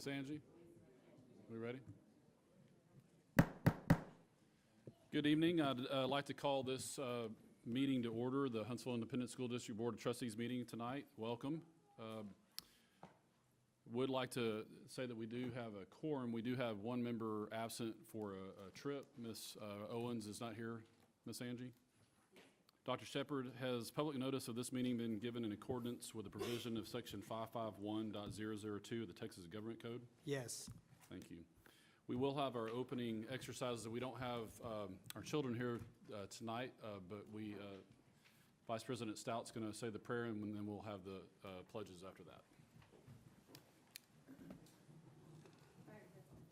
Angie? We ready? Good evening. I'd like to call this meeting to order, the Huntsville Independent School District Board of Trustees meeting tonight. Welcome. Would like to say that we do have a quorum. We do have one member absent for a trip. Ms. Owens is not here. Ms. Angie? Dr. Shepard, has public notice of this meeting been given in accordance with the provision of section 551.002 of the Texas Government Code? Yes. Thank you. We will have our opening exercises. We don't have our children here tonight, but Vice President Stout's going to say the prayer, and then we'll have the pledges after that.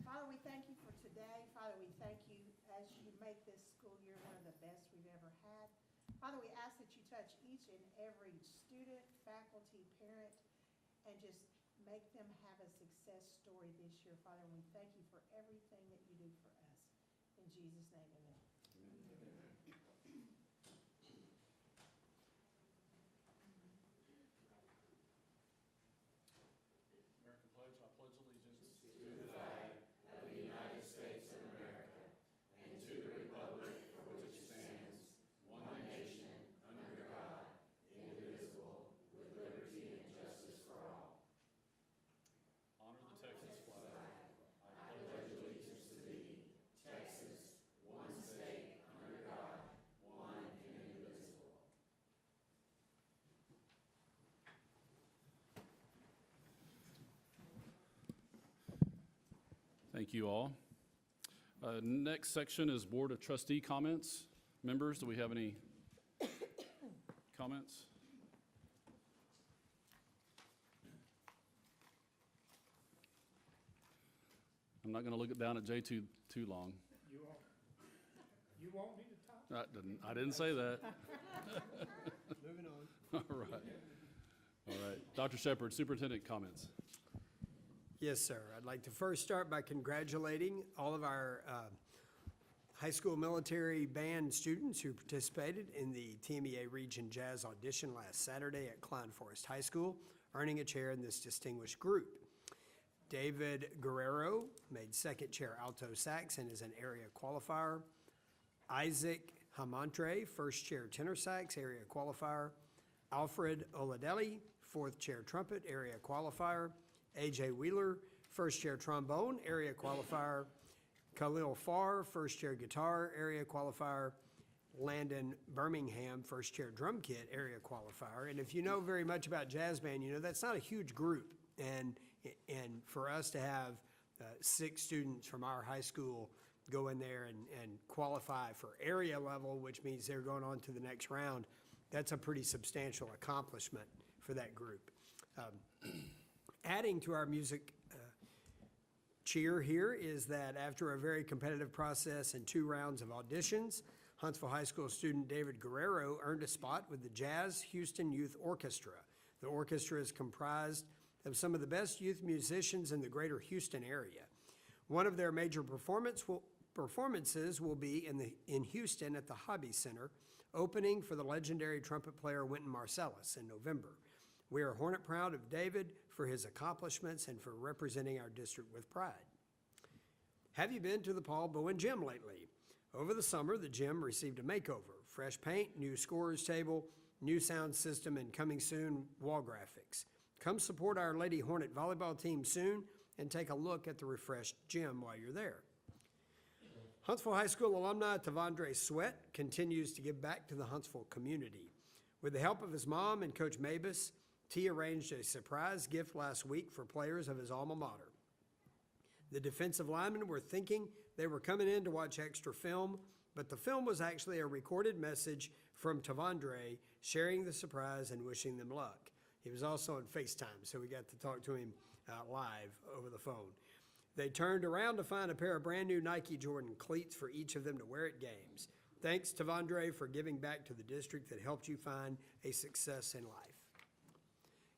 Father, we thank you for today. Father, we thank you as you make this school year one of the best we've ever had. Father, we ask that you touch each and every student, faculty, parent, and just make them have a success story this year, Father. And we thank you for everything that you do for us. In Jesus' name, amen. American pledge. I pledge allegiance to the flag of the United States of America and to the republic for which it stands, one nation, under God, indivisible, with liberty and justice for all. Honor the Texas flag. I pledge allegiance to thee, Texas, one state, under God, one and indivisible. Thank you all. Next section is Board of Trustee comments. Members, do we have any comments? I'm not going to look down at Jay too long. You want me to talk? I didn't say that. Moving on. All right. All right. Dr. Shepard, Superintendent comments. Yes, sir. I'd like to first start by congratulating all of our high school military band students who participated in the TMEA Region Jazz Audition last Saturday at Klein Forest High School, earning a chair in this distinguished group. David Guerrero made second chair alto sax and is an area qualifier. Isaac Hamantre, first chair tenor sax, area qualifier. Alfred Oladelli, fourth chair trumpet, area qualifier. A.J. Wheeler, first chair trombone, area qualifier. Khalil Farr, first chair guitar, area qualifier. Landon Birmingham, first chair drum kit, area qualifier. And if you know very much about jazz band, you know that's not a huge group. And for us to have 6 students from our high school go in there and qualify for area level, which means they're going on to the next round, that's a pretty substantial accomplishment for that group. Adding to our music cheer here is that after a very competitive process and 2 rounds of auditions, Huntsville High School student David Guerrero earned a spot with the Jazz Houston Youth Orchestra. The orchestra is comprised of some of the best youth musicians in the greater Houston area. One of their major performances will be in Houston at the Hobby Center, opening for the legendary trumpet player Wynton Marsalis in November. We are hornet proud of David for his accomplishments and for representing our district with pride. Have you been to the Paul Bowen Gym lately? Over the summer, the gym received a makeover, fresh paint, new scorer's table, new sound system, and coming soon, wall graphics. Come support our Lady Hornet volleyball team soon and take a look at the refreshed gym while you're there. Huntsville High School alumni Tavondre Sweat continues to give back to the Huntsville community. With the help of his mom and Coach Mabus, T arranged a surprise gift last week for players of his alma mater. The defensive linemen were thinking they were coming in to watch extra film, but the film was actually a recorded message from Tavondre sharing the surprise and wishing them luck. He was also on FaceTime, so we got to talk to him live over the phone. They turned around to find a pair of brand new Nike Jordan cleats for each of them to wear at games. Thanks, Tavondre, for giving back to the district that helped you find a success in life.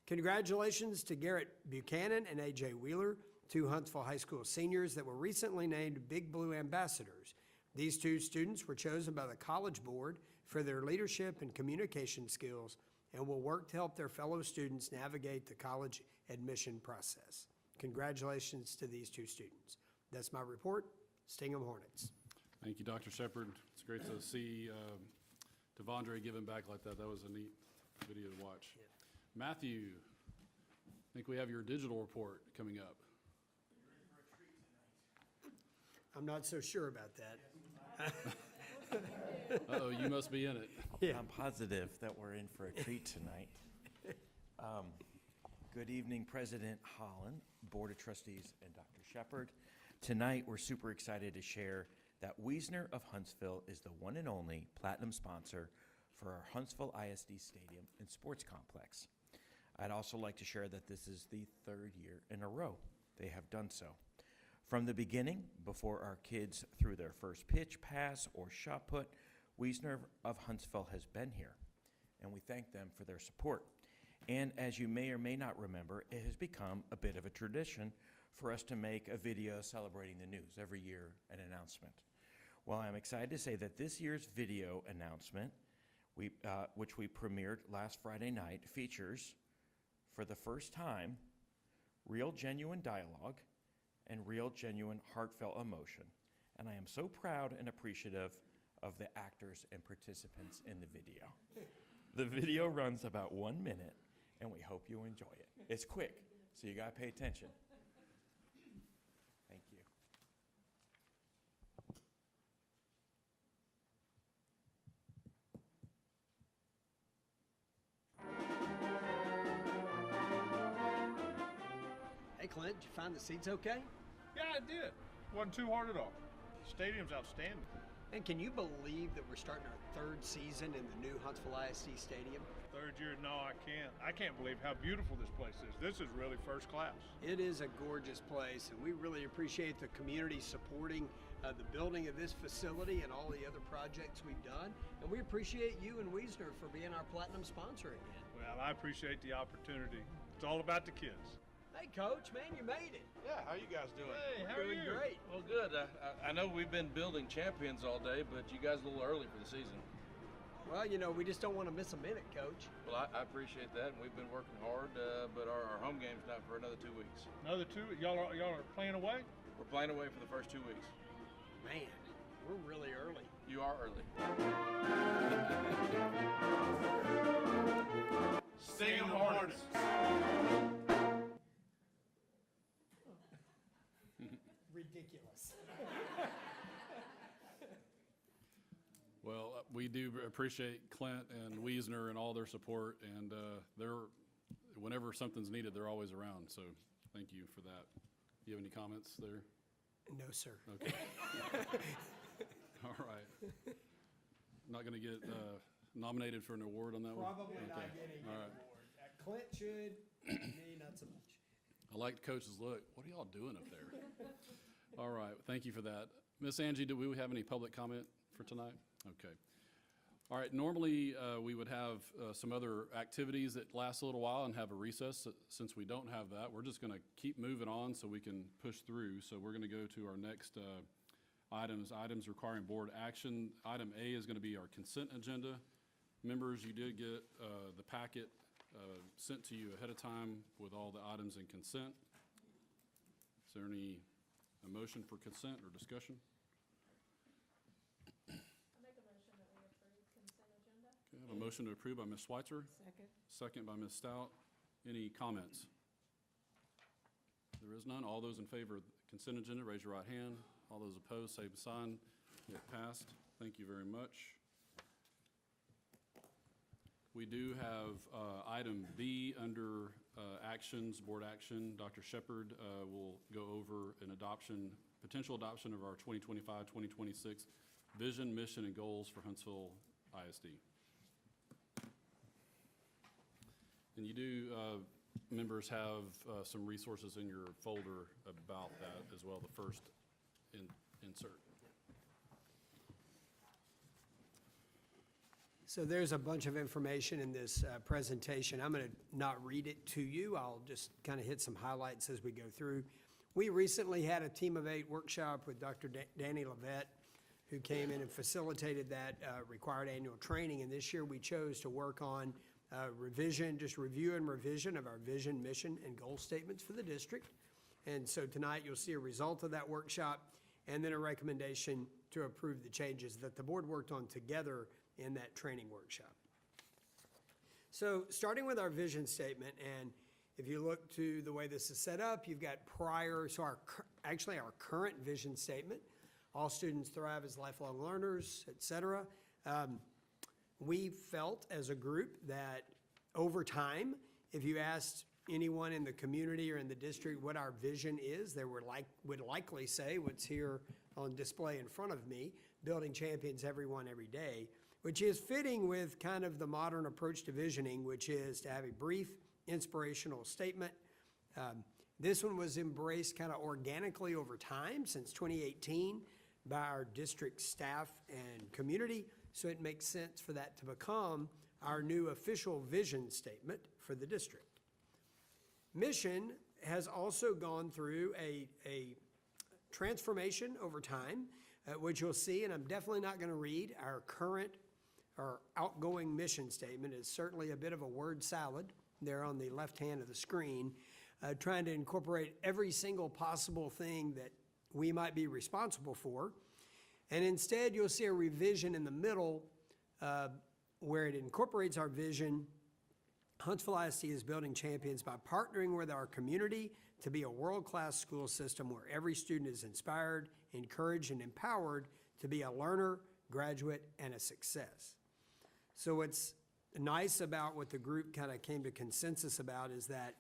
Congratulations to Garrett Buchanan and A.J. Wheeler, 2 Huntsville High School seniors that were recently named Big Blue Ambassadors. These 2 students were chosen by the College Board for their leadership and communication skills and will work to help their fellow students navigate the college admission process. congratulations to these two students. That's my report. Sting 'em Hornets. Thank you, Dr. Shepard. It's great to see Devondre giving back like that. That was a neat video to watch. Matthew, I think we have your digital report coming up. I'm not so sure about that. Uh-oh, you must be in it. Yeah. I'm positive that we're in for a treat tonight. Good evening, President Holland, Board of Trustees, and Dr. Shepard. Tonight, we're super excited to share that Wiesner of Huntsville is the one and only platinum sponsor for our Huntsville ISD Stadium and Sports Complex. I'd also like to share that this is the third year in a row they have done so. From the beginning, before our kids threw their first pitch, pass, or shot put, Wiesner of Huntsville has been here, and we thank them for their support. And as you may or may not remember, it has become a bit of a tradition for us to make a video celebrating the news every year, an announcement. Well, I'm excited to say that this year's video announcement, which we premiered last Friday night, features, for the first time, real genuine dialogue and real genuine heartfelt emotion. And I am so proud and appreciative of the actors and participants in the video. The video runs about 1 minute, and we hope you enjoy it. It's quick, so you gotta pay attention. Thank you. Hey, Clint, did you find the seats okay? Yeah, I did. Wasn't too hard at all. Stadium's outstanding. And can you believe that we're starting our third season in the new Huntsville ISD Stadium? Third year, no, I can't. I can't believe how beautiful this place is. This is really first class. It is a gorgeous place, and we really appreciate the community supporting the building of this facility and all the other projects we've done. And we appreciate you and Wiesner for being our platinum sponsor again. Well, I appreciate the opportunity. It's all about the kids. Hey, Coach, man, you made it. Yeah, how you guys doing? Hey, how are Doing you? great. Well, good. I know we've been building champions all day, but you guys a little early for the season. Well, you know, we just don't want to miss a minute, Coach. Well, I appreciate that, and we've been working hard, but our home game's not for another 2 weeks. Another two? Y'all are playing away? We're playing away for the first 2 weeks. Man, we're really early. You are early. Sting 'em Hornets. Ridiculous. Well, we do appreciate Clint and Wiesner and all their support, and whenever something's needed, they're always around, so thank you for that. You have any comments there? No, sir. Okay. All right. Not going to get nominated for an award on that one? Probably not Okay. getting All an right. award. Clint should, me not so much. I like the coach's look. What are y'all doing up there? All right, thank you for that. Miss Angie, do we have any public comment for tonight? Okay. All right, normally we would have some other activities that last a little while and have a recess. Since we don't have that, we're just going to keep moving on so we can push through. So we're going to go to our next items requiring board action. Item A is going to be our consent agenda. Members, you did get the packet sent to you ahead of time with all the items in consent. Is there any motion for consent or discussion? I make a motion that we approve consent agenda. Okay, I have a motion to approve by Ms. Schweitzer, Second. second by Ms. Stout. Any comments? There is none. All those in favor of the consent agenda, raise your right hand. All those opposed, same sign. It passed. Thank you very much. We do have item B under actions, board action. Dr. Shepard will go over an adoption, potential adoption of our 2025-2026 vision, mission, and goals for Huntsville ISD. And you do, members, have some resources in your folder about that as well, the first insert. So there's a bunch of information in this presentation. I'm going to not read it to you. I'll just kind of hit some highlights as we go through. We recently had a Team of 8 workshop with Dr. Danny Levette, who came in and facilitated that required annual training. And this year we chose to work on revision, just review and revision of our vision, mission, and goal statements for the district. And so tonight, you'll see a result of that workshop, and then a recommendation to approve the changes that the board worked on together in that training workshop. So starting with our vision statement, and if you look to the way this is set up, you've got actually our current vision statement, all students thrive as lifelong learners, et cetera. We felt as a group that over time, if you asked anyone in the community or in the district what our vision is, they would likely say what's here on display in front of me, building champions everyone every day, which is fitting with kind of the modern approach to visioning, which is to have a brief inspirational statement. This one was embraced kind of organically over time since 2018 by our district staff and community, so it makes sense for that to become our new official vision statement for the district. Mission has also gone through a transformation over time, which you'll see, and I'm definitely not going to read. Our outgoing mission statement is certainly a bit of a word salad there on the left hand of the screen, trying to incorporate every single possible thing that we might be responsible for. And instead, you'll see a revision in the middle where it incorporates our vision. Huntsville ISD is building champions by partnering with our community to be a world-class school system where every student is inspired, encouraged, and empowered to be a learner, graduate, and a success. So what's nice about what the group kind of came to consensus about is that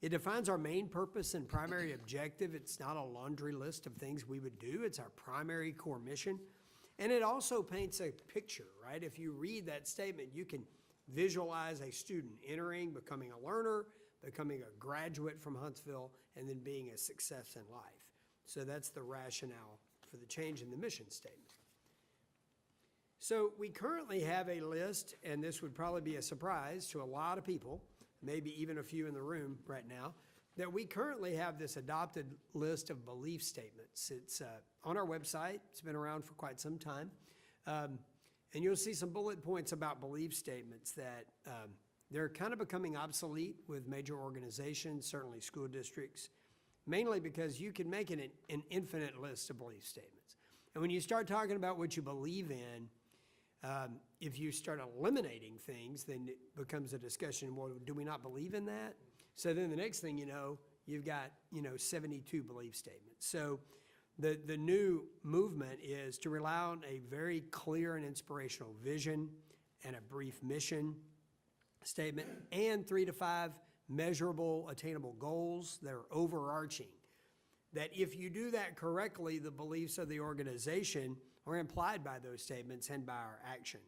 it defines our main purpose and primary objective. It's not a laundry list of things we would do. It's our primary core mission. And it also paints a picture, right? If you read that statement, you can visualize a student entering, becoming a learner, becoming a graduate from Huntsville, and then being a success in life. So that's the rationale for the change in the mission statement. So we currently have a list, and this would probably be a surprise to a lot of people, maybe even a few in the room right now, that we currently have this adopted list of belief statements. It's on our website. It's been around for quite some time. And you'll see some bullet points about belief statements that they're kind of becoming obsolete with major organizations, certainly school districts, mainly because you can make an infinite list of belief statements. And when you start talking about what you believe in, if you start eliminating things, then it becomes a discussion, well, do we not believe in that? So then the next thing you know, you've got, 72 belief statements. So the new movement is to rely on a very clear and inspirational vision and a brief mission statement and 3 to 5 measurable, attainable goals that are overarching. That if you do that correctly, the beliefs of the organization are implied by those statements and by our action.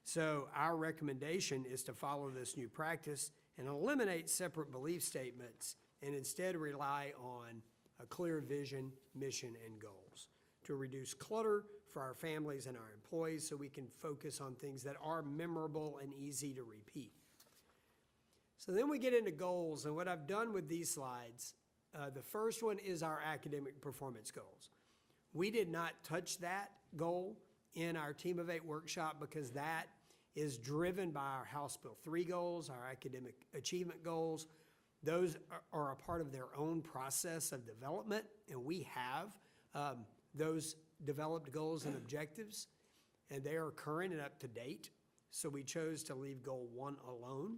So our recommendation is to follow this new practice and eliminate separate belief statements and instead rely on a clear vision, mission, and goals to reduce clutter for our families and our employees so we can focus on things that are memorable and easy to repeat. So then we get into goals, and what I've done with these slides, the first one is our academic performance goals. We did not touch that goal in our Team of 8 workshop because that is driven by our House Bill 3 goals, our academic achievement goals. Those are a part of their own process of development, and we have those developed goals and objectives, and they are current and up to date. So we chose to leave Goal 1 alone.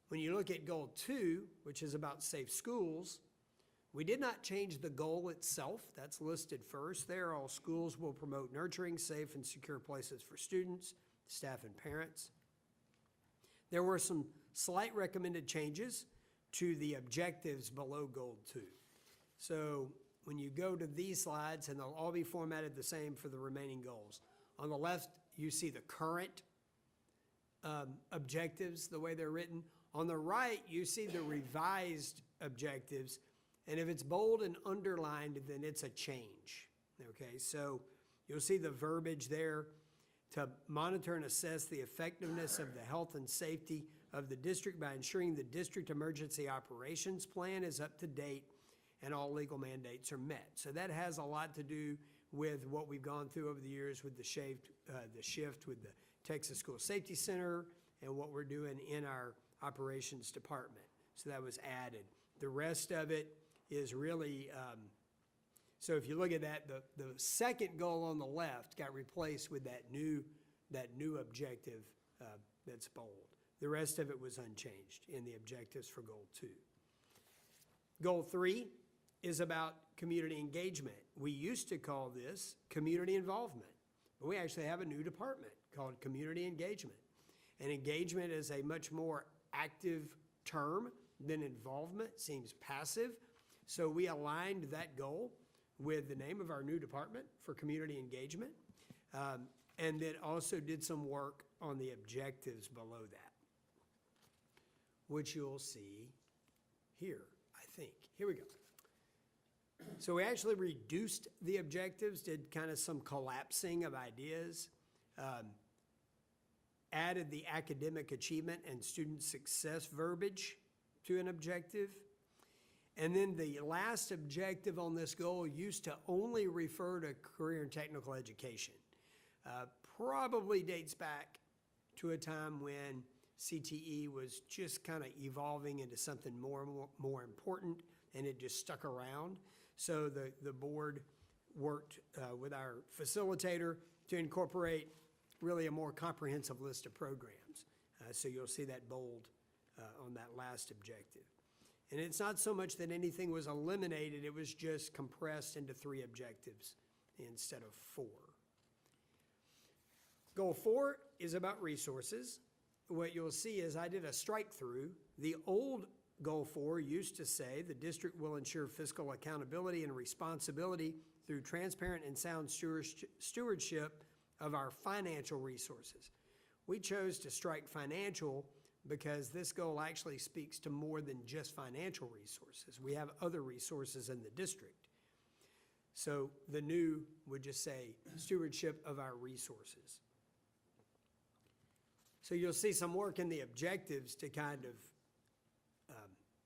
When you look at Goal 2, which is about safe schools, we did not change the goal itself. That's listed first there. All schools will promote nurturing, safe, and secure places for students, staff, and parents. There were some slight recommended changes to the objectives below Goal 2. So when you go to these slides, and they'll all be formatted the same for the remaining goals. On the left, you see the current objectives, the way they're written. On the right, you see the revised objectives, and if it's bold and underlined, then it's a change, okay? So you'll see the verbiage there to monitor and assess the effectiveness of the health and safety of the district by ensuring the district emergency operations plan is up to date and all legal mandates are met. So that has a lot to do with what we've gone through over the years with the shift with the Texas School Safety Center and what we're doing in our operations department. So that was added. The rest of it is really, so if you look at that, the second goal on the left got replaced with that new objective that's bold. The rest of it was unchanged in the objectives for Goal 2. Goal 3 is about community engagement. We used to call this community involvement, but we actually have a new department called community engagement. And engagement is a much more active term than involvement, seems passive. So we aligned that goal with the name of our new department for community engagement, and then also did some work on the objectives below that, which you'll see here, I think. Here we go. So we actually reduced the objectives, did kind of some collapsing of ideas, added the academic achievement and student success verbiage to an objective. And then the last objective on this goal used to only refer to career and technical education. Probably dates back to a time when CTE was just kind of evolving into something more important, and it just stuck around. So the board worked with our facilitator to incorporate really a more comprehensive list of programs. So you'll see that bold on that last objective. And it's not so much that anything was eliminated, it was just compressed into 3 objectives instead of 4. Goal 4 is about resources. What you'll see is I did a strike through. The old Goal 4 used to say the district will ensure fiscal accountability and responsibility through transparent and sound stewardship of our financial resources. We chose to strike financial because this goal actually speaks to more than just financial resources. We have other resources in the district. So the new would just say stewardship of our resources. So you'll see some work in the objectives to kind of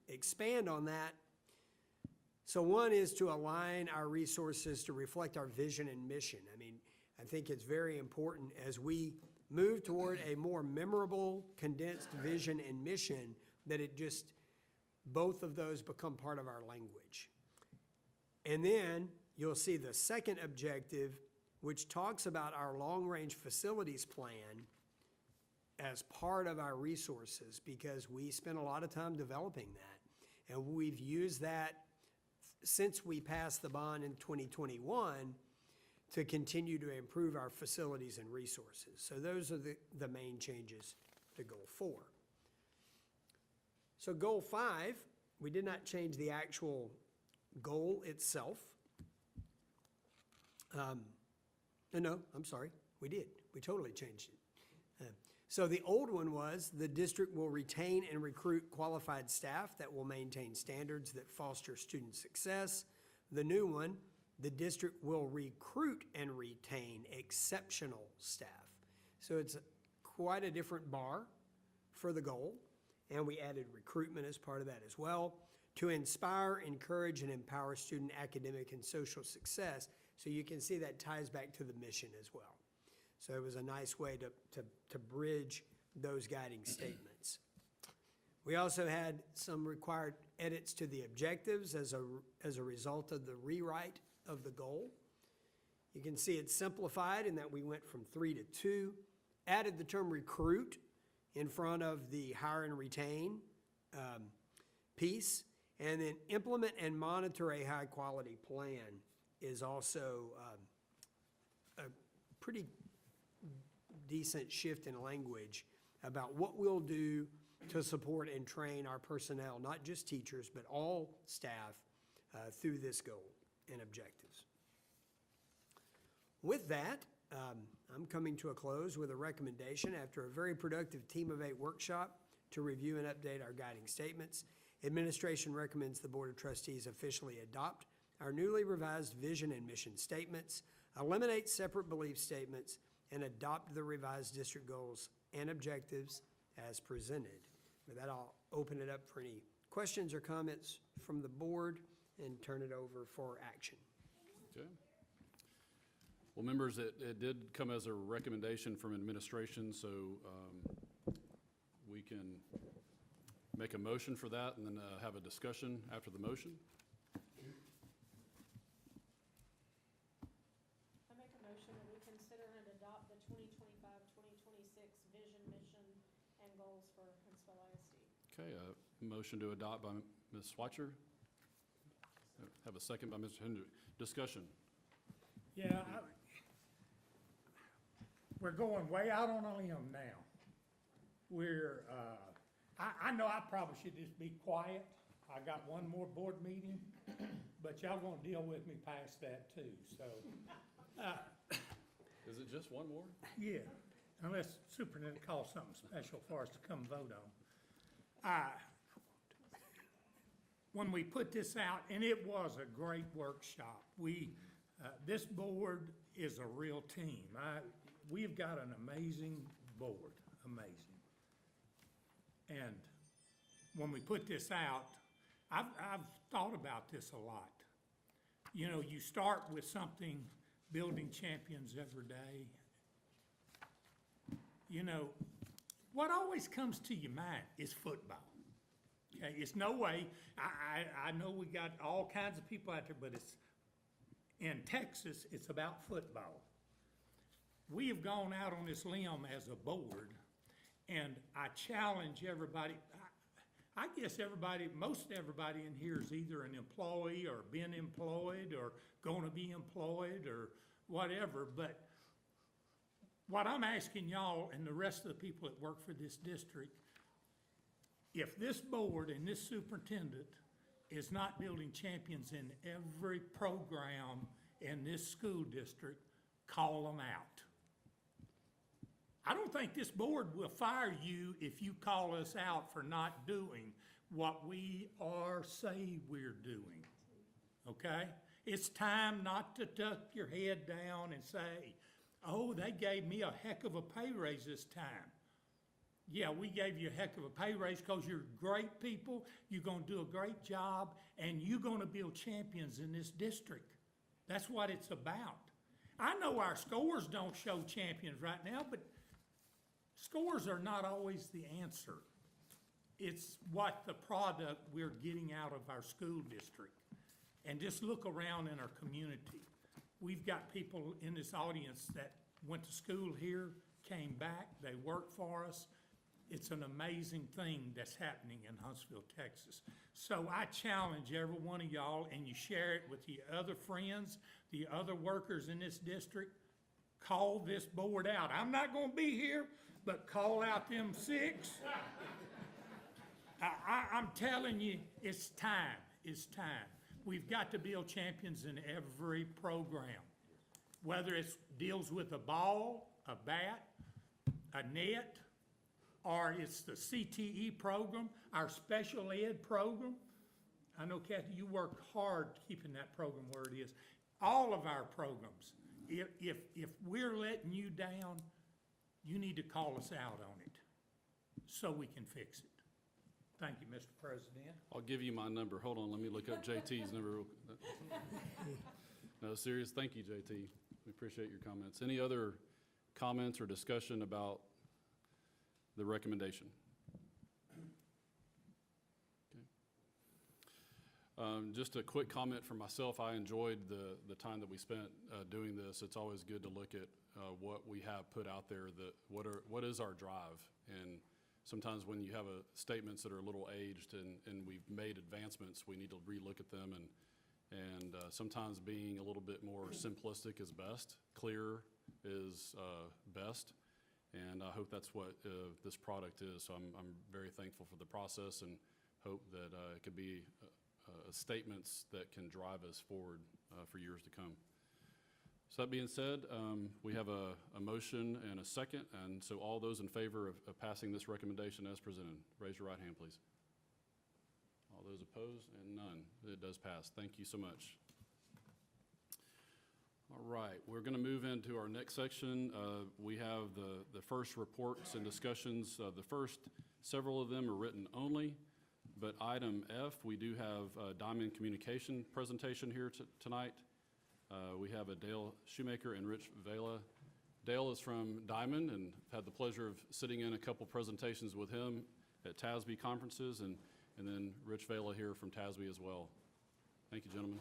expand on that. So one is to align our resources to reflect our vision and mission. I mean, I think it's very important as we move toward a more memorable, condensed vision and mission that both of those become part of our language. And then you'll see the second objective, which talks about our long-range facilities plan as part of our resources, because we spent a lot of time developing that. And we've used that since we passed the bond in 2021 to continue to improve our facilities and resources. So those are the main changes to Goal 4. So Goal 5, we did not change the actual goal itself. No, I'm sorry, we did. We totally changed it. So the old one was, the district will retain and recruit qualified staff that will maintain standards that foster student success. The new one, the district will recruit and retain exceptional staff. So it's quite a different bar for the goal, and we added recruitment as part of that as well, to inspire, encourage, and empower student academic and social success. So you can see that ties back to the mission as well. So it was a nice way to bridge those guiding statements. We also had some required edits to the objectives as a result of the rewrite of the goal. You can see it's simplified in that we went from 3 to 2, added the term recruit in front of the hire and retain piece, and then implement and monitor a high-quality plan is also a pretty decent shift in language about what we'll do to support and train our personnel, not just teachers, but all staff through this goal and objectives. With that, I'm coming to a close with a recommendation after a very productive Team of 8 workshop to review and update our guiding statements. Administration recommends the Board of Trustees officially adopt our newly revised vision and mission statements, eliminate separate belief statements, and adopt the revised district goals and objectives as presented. With that, I'll open it up for any questions or comments from the board and turn it over for action. Okay. Well, members, it did come as a recommendation from administration, so we can make a motion for that and then have a discussion after the motion. I make a motion that we consider and adopt the 2025-2026 vision, mission, and goals for Huntsville ISD. Okay, a motion to adopt by Ms. Swatcher. Have a second by Mr. Hendrick. Discussion. Yeah, we're going way out on a limb now. We're, I know I probably should just be quiet. I got one more board meeting, but y'all gonna deal with me past that too, so. Is it just one more? Yeah, unless superintendent calls something special for us to come vote on. When we put this out, and it was a great workshop, this board is a real team. We've got an amazing board, amazing. And when we put this out, I've thought about this a lot. You know, you start with something, building champions every day. You know, what always comes to your mind is football. Okay, it's no way, I know we got all kinds of people out there, but it's, in Texas, it's about football. We have gone out on this limb as a board, and I challenge everybody. I guess everybody, most everybody in here is either an employee or been employed or going to be employed or whatever, but what I'm asking y'all and the rest of the people that work for this district, if this board and this superintendent is not building champions in every program in this school district, call them out. I don't think this board will fire you if you call us out for not doing what we say we're doing, okay? It's time not to tuck your head down and say, oh, they gave me a heck of a pay raise this time. Yeah, we gave you a heck of a pay raise because you're great people, you're gonna do a great job, and you're gonna build champions in this district. That's what it's about. I know our scores don't show champions right now, but scores are not always the answer. It's what the product we're getting out of our school district. And just look around in our community. We've got people in this audience that went to school here, came back, they work for us. It's an amazing thing that's happening in Huntsville, Texas. So I challenge every one of y'all, and you share it with the other friends, the other workers in this district, call this board out. I'm not gonna be here, but call out them 6. I'm telling you, it's time, it's time. We've got to build champions in every program. Whether it deals with a ball, a bat, a net, or it's the CTE program, our special ed program. I know, Kathy, you work hard keeping that program where it is. All of our programs, if we're letting you down, you need to call us out on it so we can fix it. Thank you, Mr. President. I'll give you my number. Hold on, let me look up JT's number. No, serious, thank you, JT. We appreciate your comments. Any other comments or discussion about the recommendation? Okay. Just a quick comment from myself. I enjoyed the time that we spent doing this. It's always good to look at what we have put out there, what is our drive. And sometimes when you have statements that are a little aged and we've made advancements, we need to relook at them. And sometimes being a little bit more simplistic is best. Clear is best. And I hope that's what this product is. So I'm very thankful for the process and hope that it could be statements that can drive us forward for years to come. So that being said, we have a motion and a second. And so all those in favor of passing this recommendation as presented, raise your right hand, please. All those opposed, and none. It does pass. Thank you so much. All right, we're going to move into our next section. We have the first reports and discussions. The first several of them are written only, but item F, we do have a Diamond Communication presentation here tonight. We have a Dale Shoemaker and Rich Vela. Dale is from Diamond and had the pleasure of sitting in a couple presentations with him at TASB conferences, and then Rich Vela here from TASB as well. Thank you, gentlemen.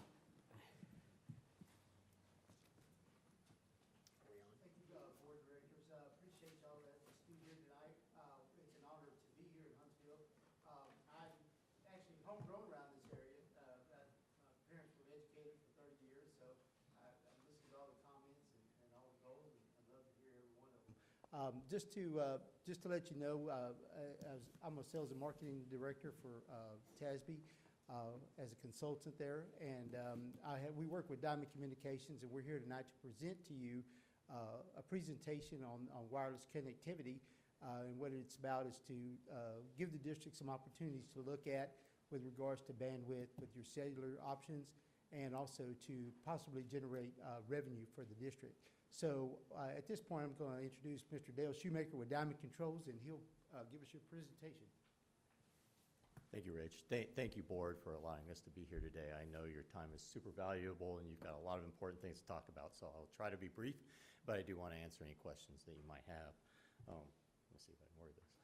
Thank you, board directors. Appreciate y'all letting us be here tonight. It's an honor to be here in Huntsville. I'm actually homegrown around this area. My parents were educated for 30 years, so I've listened to all the comments and all the goals, and I'd love to hear every one of them. Just to let you know, I'm a sales and marketing director for TASB. As a consultant there, and we work with Diamond Communications, and we're here tonight to present to you a presentation on wireless connectivity, and what it's about is to give the district some opportunities to look at with regards to bandwidth with your cellular options, and also to possibly generate revenue for the district. So at this point, I'm going to introduce Mr. Dale Shoemaker with Diamond Controls, and he'll give us your presentation. Thank you, Rich. Thank you, board, for allowing us to be here today. I know your time is super valuable and you've got a lot of important things to talk about, so I'll try to be brief, but I do want to answer any questions that you might have. Let's see if I can word this.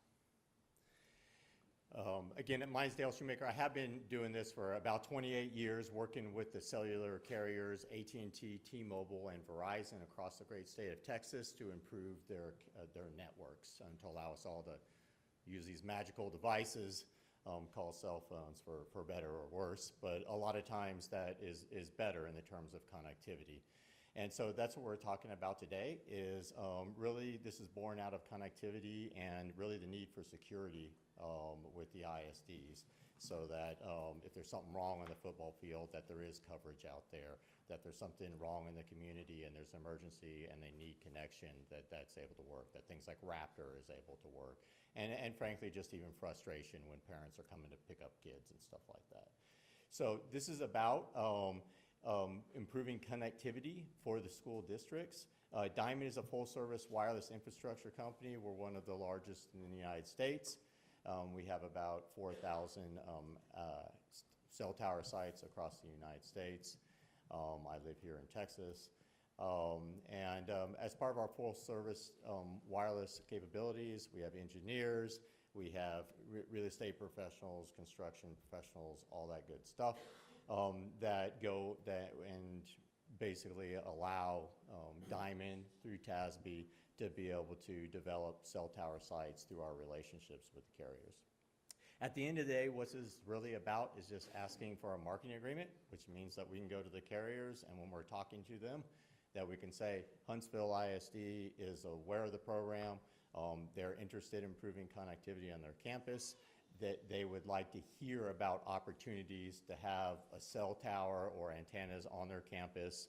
Again, my name's Dale Shoemaker. I have been doing this for about 28 years, working with the cellular carriers, AT&T, T-Mobile, and Verizon across the great state of Texas to improve their networks and to allow us all to use these magical devices called cell phones for better or worse, but a lot of times that is better in the terms of connectivity. And so that's what we're talking about today is really this is born out of connectivity and really the need for security with the ISDs, so that if there's something wrong on the football field, that there is coverage out there, that there's something wrong in the community and there's an emergency and they need connection, that's able to work, that things like Raptor is able to work. And frankly, just even frustration when parents are coming to pick up kids and stuff like that. So this is about improving connectivity for the school districts. Diamond is a full-service wireless infrastructure company. We're one of the largest in the United States. We have about 4,000 cell tower sites across the United States. I live here in Texas. As part of our full service wireless capabilities, we have engineers, we have real estate professionals, construction professionals, all that good stuff that basically allow Diamond through TASB to be able to develop cell tower sites through our relationships with the carriers. At the end of the day, what this is really about is just asking for a marketing agreement, which means that we can go to the carriers, and when we're talking to them, that we can say Huntsville ISD is aware of the program, they're interested in improving connectivity on their campus, that they would like to hear about opportunities to have a cell tower or antennas on their campus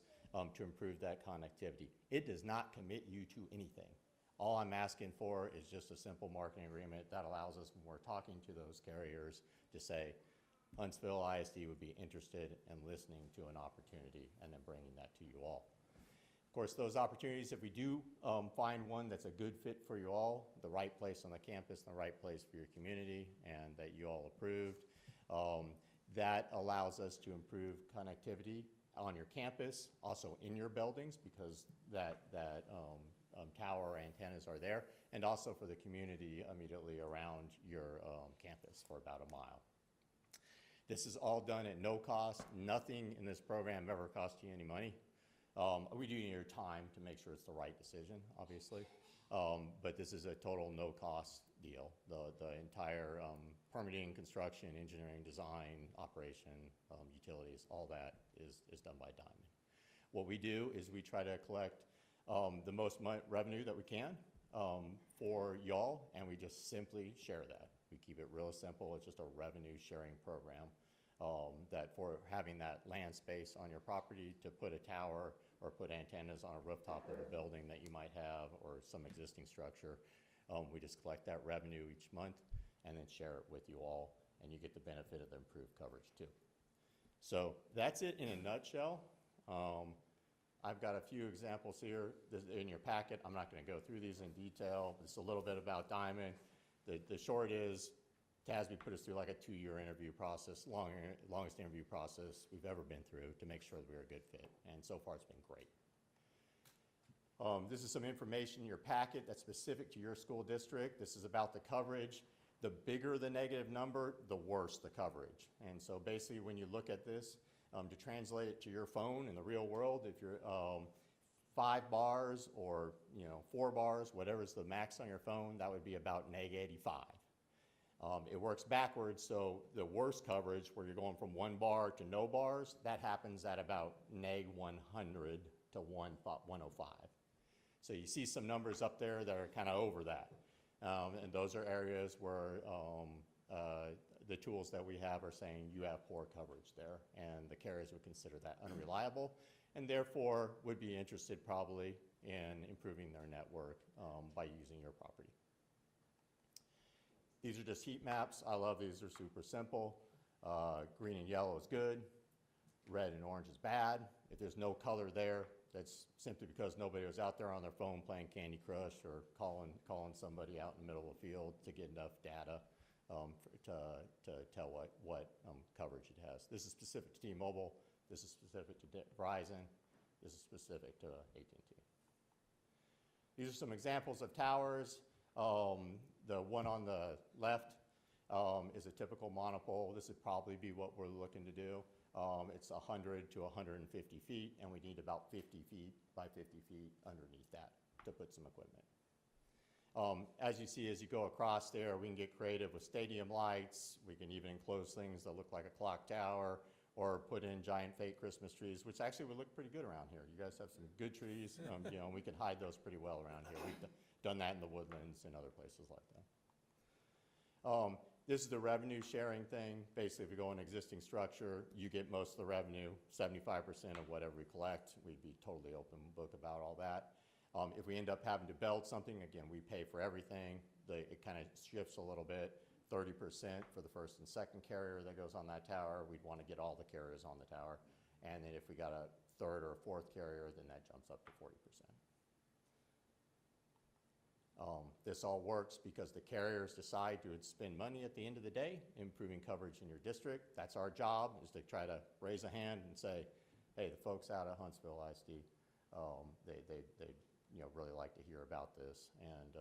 to improve that connectivity. It does not commit you to anything. All I'm asking for is just a simple marketing agreement that allows us, when we're talking to those carriers, to say Huntsville ISD would be interested in listening to an opportunity and then bringing that to you all. Of course, those opportunities, if we do find one that's a good fit for you all, the right place on the campus, and the right place for your community, and that you all approved, that allows us to improve connectivity on your campus, also in your buildings, because that tower antennas are there, and also for the community immediately around your campus for about a mile. This is all done at no cost. Nothing in this program ever costs you any money. We do need your time to make sure it's the right decision, obviously, but this is a total no-cost deal. The entire permitting, construction, engineering, design, operation, utilities, all that is done by Diamond. What we do is we try to collect the most revenue that we can for y'all, and we just simply share that. We keep it real simple. It's just a revenue sharing program. That for having that land space on your property to put a tower or put antennas on a rooftop of a building that you might have or some existing structure, we just collect that revenue each month and then share it with you all, and you get the benefit of the improved coverage too. So that's it in a nutshell. I've got a few examples here in your packet. I'm not going to go through these in detail. It's a little bit about Diamond. The short is TASB put us through like a 2-year interview process, longest interview process we've ever been through to make sure that we were a good fit, and so far it's been great. This is some information in your packet that's specific to your school district. This is about the coverage. The bigger the negative number, the worse the coverage. And so basically when you look at this, to translate it to your phone in the real world, if you're 5 bars or 4 bars, whatever's the max on your phone, that would be about neg 85. It works backwards, so the worst coverage where you're going from 1 bar to no bars, that happens at about neg 100 to 105. So you see some numbers up there that are kind of over that. And those are areas where the tools that we have are saying you have poor coverage there, and the carriers would consider that unreliable, and therefore would be interested probably in improving their network by using your property. These are just heat maps. I love these, they're super simple. Green and yellow is good, red and orange is bad. If there's no color there, that's simply because nobody was out there on their phone playing Candy Crush or calling somebody out in the middle of the field to get enough data to tell what coverage it has. This is specific to T-Mobile. This is specific to Verizon. This is specific to AT&T. These are some examples of towers. The one on the left is a typical monopole. This would probably be what we're looking to do. It's 100 to 150 feet, and we need about 50 feet by 50 feet underneath that to put some equipment. As you see, as you go across there, we can get creative with stadium lights. We can even enclose things that look like a clock tower or put in giant fake Christmas trees, which actually would look pretty good around here. You guys have some good trees. We can hide those pretty well around here. We've done that in the woodlands and other places like that. This is the revenue sharing thing. Basically, if you go in an existing structure, you get most of the revenue, 75% of whatever we collect. We'd be totally open book about all that. If we end up having to build something, again, we pay for everything. It kind of shifts a little bit. 30% for the first and second carrier that goes on that tower. We'd want to get all the carriers on the tower. And then if we got a third or a fourth carrier, then that jumps up to 40%. This all works because the carriers decide to spend money at the end of the day improving coverage in your district. That's our job, is to try to raise a hand and say, hey, the folks out at Huntsville ISD, they really like to hear about this and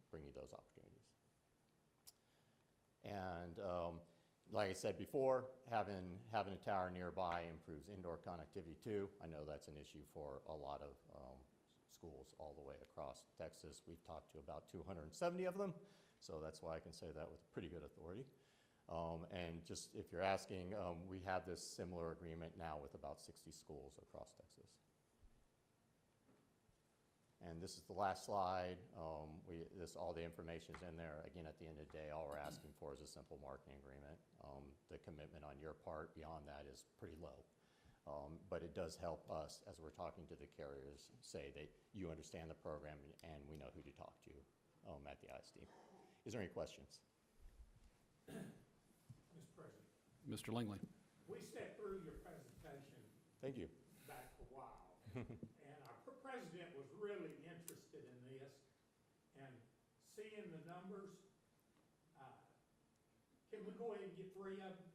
bring you those opportunities. And like I said before, having a tower nearby improves indoor connectivity too. I know that's an issue for a lot of schools all the way across Texas. We've talked to about 270 of them, so that's why I can say that with pretty good authority. And just if you're asking, we have this similar agreement now with about 60 schools across Texas. And this is the last slide. All the information is in there. Again, at the end of the day, all we're asking for is a simple marketing agreement. The commitment on your part beyond that is pretty low. But it does help us, as we're talking to the carriers, say that you understand the program and we know who to talk to at the ISD. Is there any questions? Mr. President, Mr. Langley. we stepped through your presentation Thank you. back a while, and our president was really interested in this, and seeing the numbers, can we go ahead and get 3 of them?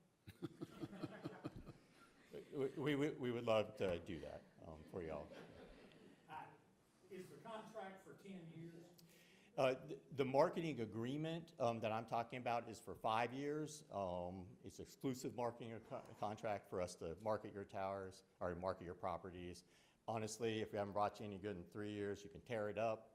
We would love to do that for y'all. Is the contract for 10 years? The marketing agreement that I'm talking about is for 5 years. It's exclusive marketing contract for us to market your towers or market your properties. Honestly, if we haven't brought you any good in 3 years, you can tear it up.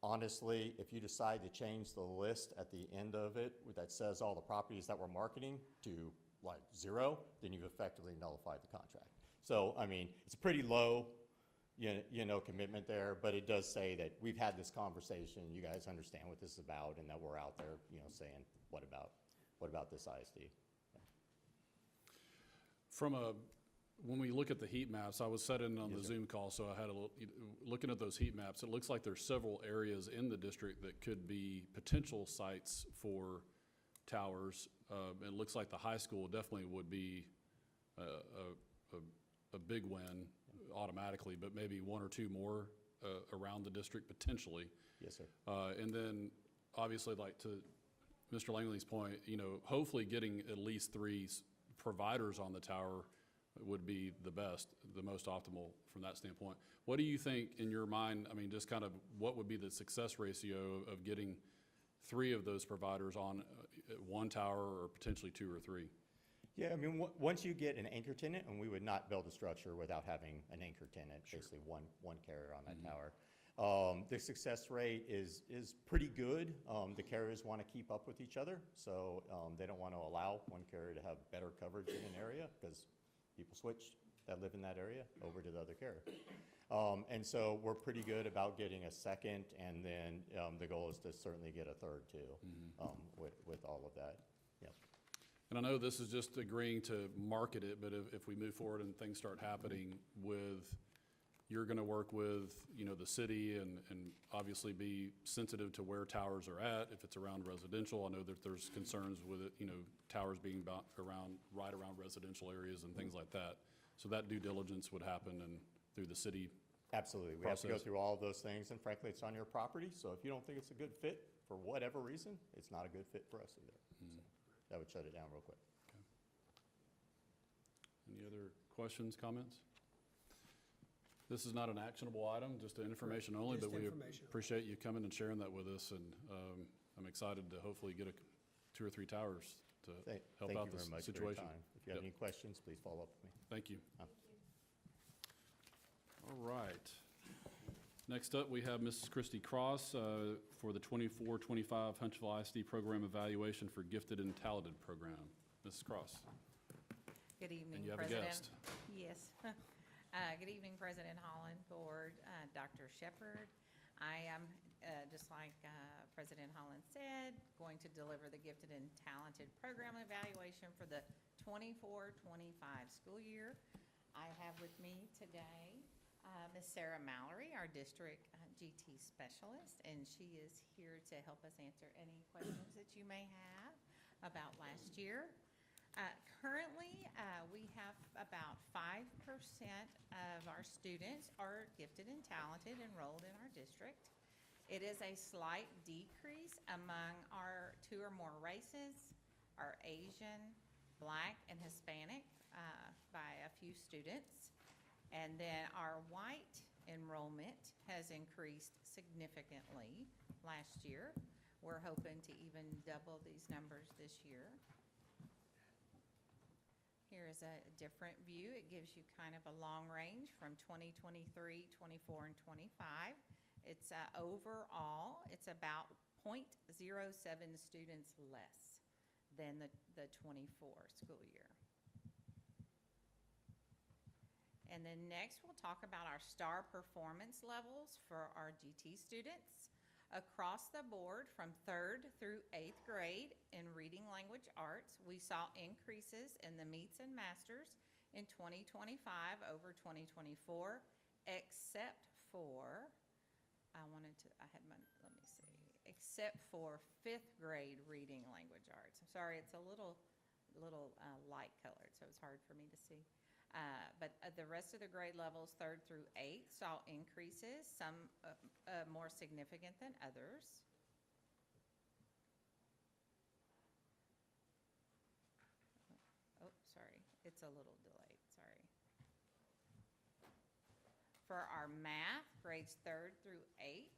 Honestly, if you decide to change the list at the end of it that says all the properties that we're marketing to like 0, then you've effectively nullified the contract. So, I mean, it's a pretty low commitment there, but it does say that we've had this conversation, you guys understand what this is about, and that we're out there, saying, what about this ISD? Yeah. When we look at the heat maps, I was set in on the Zoom call, so I had looking at those heat maps, it looks like there's several areas in the district that could be potential sites for towers. It looks like the high school definitely would be a big win automatically, but maybe 1 or 2 more around the district potentially. Yes, sir. And then obviously, like to Mr. Langley's point, hopefully getting at least 3 providers on the tower would be the most optimal from that standpoint. What do you think in your mind, I mean, just kind of what would be the success ratio of getting three of those providers on one tower or potentially two or three. Yeah, I mean, once you get an anchor tenant, and we would not build a structure without having an anchor tenant, basically one carrier on that tower. The success rate is pretty good. The carriers want to keep up with each other, so they don't want to allow one carrier to have better coverage in an area because people switch that live in that area over to the other carrier. And so we're pretty good about getting a second, and then the goal is to certainly get a third too, with all of that. Yeah. And I know this is just agreeing to market it, but if we move forward and things start happening with, you're gonna work with, the city and obviously be sensitive to where towers are at. If it's around residential, I know that there's concerns with it, towers being right around residential areas and things like that. So that due diligence would happen and through the city. Absolutely. We have to go Process. through all of those things, and frankly, it's on your property, so if you don't think it's a good fit for whatever reason, it's not a good fit for us either. So that would shut it down real quick. Any other questions, comments? This is not an actionable item, just information only, Just but we information. appreciate you coming and sharing that with us, and I'm excited to hopefully get 2 or 3 towers to help out this Thank you very much for your situation. time. If you have Yep. any questions, please follow up with me. Thank you. All right. Next up, we have Mrs. Christy Cross for the 24-25 Huntsville ISD Program Evaluation for Gifted and Talented Program. Mrs. Cross. Good evening, And you have a President. guest. Yes. Good evening, President Holland, Board, Dr. Shepard. I am, just like President Holland said, going to deliver the Gifted and Talented Program Evaluation for the 24-25 school year. I have with me today Ms. Sarah Mallory, our district GT specialist, and she is here to help us answer any questions that you may have about last year. Currently, we have about 5% of our students are gifted and talented enrolled in our district. It is a slight decrease among our 2 or more races, our Asian, Black, and Hispanic by a few students. And then our white enrollment has increased significantly last year. We're hoping to even double these numbers this year. Here is a different view. It gives you kind of a long range from 2023, 24, and 25. It's overall, it's about 0.07 students less than the 24 school year. And then next, we'll talk about our STAR performance levels for our GT students. Across the board, from 3rd through 8th grade in reading language arts, we saw increases in the meets and masters in 2025 over 2024, except for, except for 5th grade reading language arts. I'm sorry, it's a little light colored, so it's hard for me to see. But the rest of the grade levels, 3rd through 8th, saw increases, some more significant than others. Oh, sorry, it's a little delayed, sorry. For our math, grades 3rd through 8th,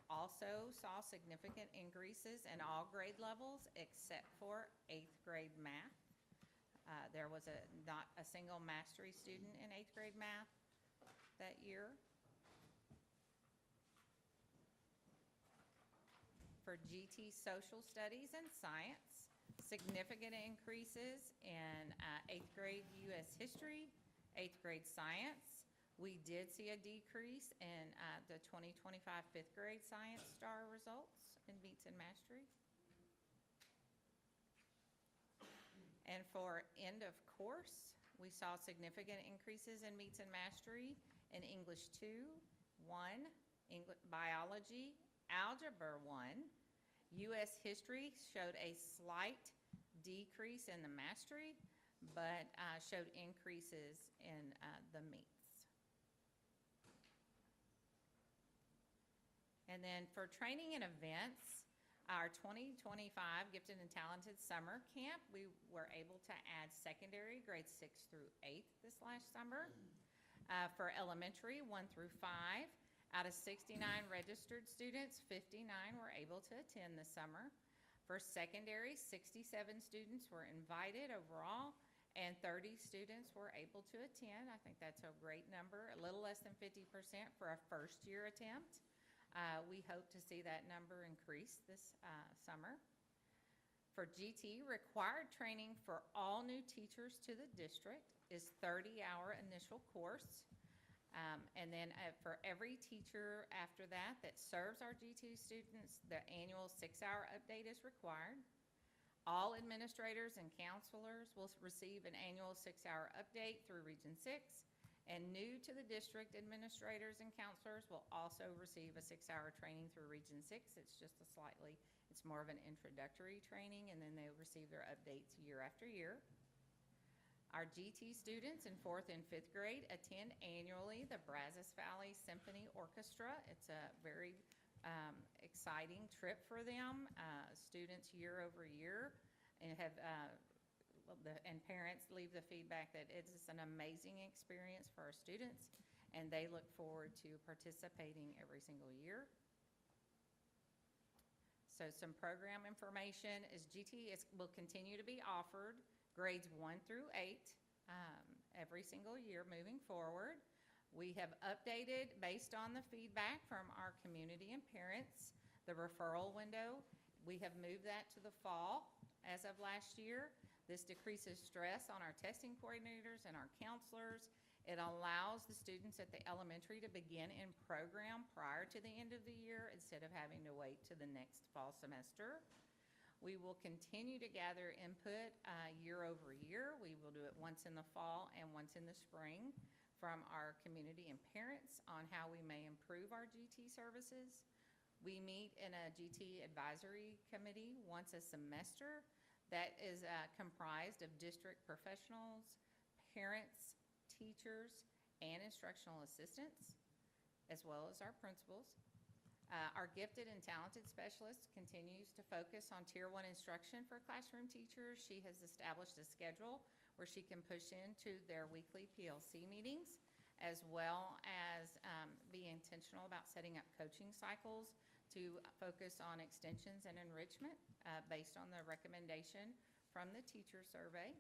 also saw significant increases in all grade levels except for 8th grade math. There was not a single mastery student in 8th grade math that year. For GT Social Studies and Science, significant increases in 8th grade U.S. History, 8th grade Science. We did see a decrease in the 2025 5th grade Science STAR results in meets and mastery. And for end of course, we saw significant increases in meets and mastery in English 2, 1, Biology, Algebra 1. U.S. History showed a slight decrease in the mastery, but showed increases in the meets. And then for training and events, our 2025 Gifted and Talented Summer Camp, we were able to add secondary grades 6 through 8 this last summer. For elementary, 1 through 5, Out of 69 registered students, 59 were able to attend this summer. For secondary, 67 students were invited overall, and 30 students were able to attend. I think that's a great number, a little less than 50% for a first-year attempt. We hope to see that number increase this summer. For GT, required training for all new teachers to the district is 30-hour initial course. And then for every teacher after that serves our GT students, the annual 6-hour update is required. All administrators and counselors will receive an annual 6-hour update through Region 6, and new to the district administrators and counselors will also receive a 6-hour training through Region 6. It's more of an introductory training, and then they receive their updates year after year. Our GT students in 4th and 5th grade attend annually the Brazos Valley Symphony Orchestra. It's a very exciting trip for them. Students year over year and parents leave the feedback that it's an amazing experience for our students, and they look forward to participating every single year. So some program information is GT will continue to be offered grades 1 through 8 every single year moving forward. We have updated, based on the feedback from our community and parents, the referral window. We have moved that to the fall as of last year. This decreases stress on our testing coordinators and our counselors. It allows the students at the elementary to begin in program prior to the end of the year instead of having to wait to the next fall semester. We will continue to gather input year over year. We will do it once in the fall and once in the spring from our community and parents on how we may improve our GT services. We meet in a GT advisory committee once a semester that is comprised of district professionals, parents, teachers, and instructional assistants, as well as our principals. Our gifted and talented specialist continues to focus on Tier 1 instruction for classroom teachers. She has established a schedule where she can push into their weekly PLC meetings, as well as be intentional about setting up coaching cycles to focus on extensions and enrichment based on the recommendation from the teacher survey.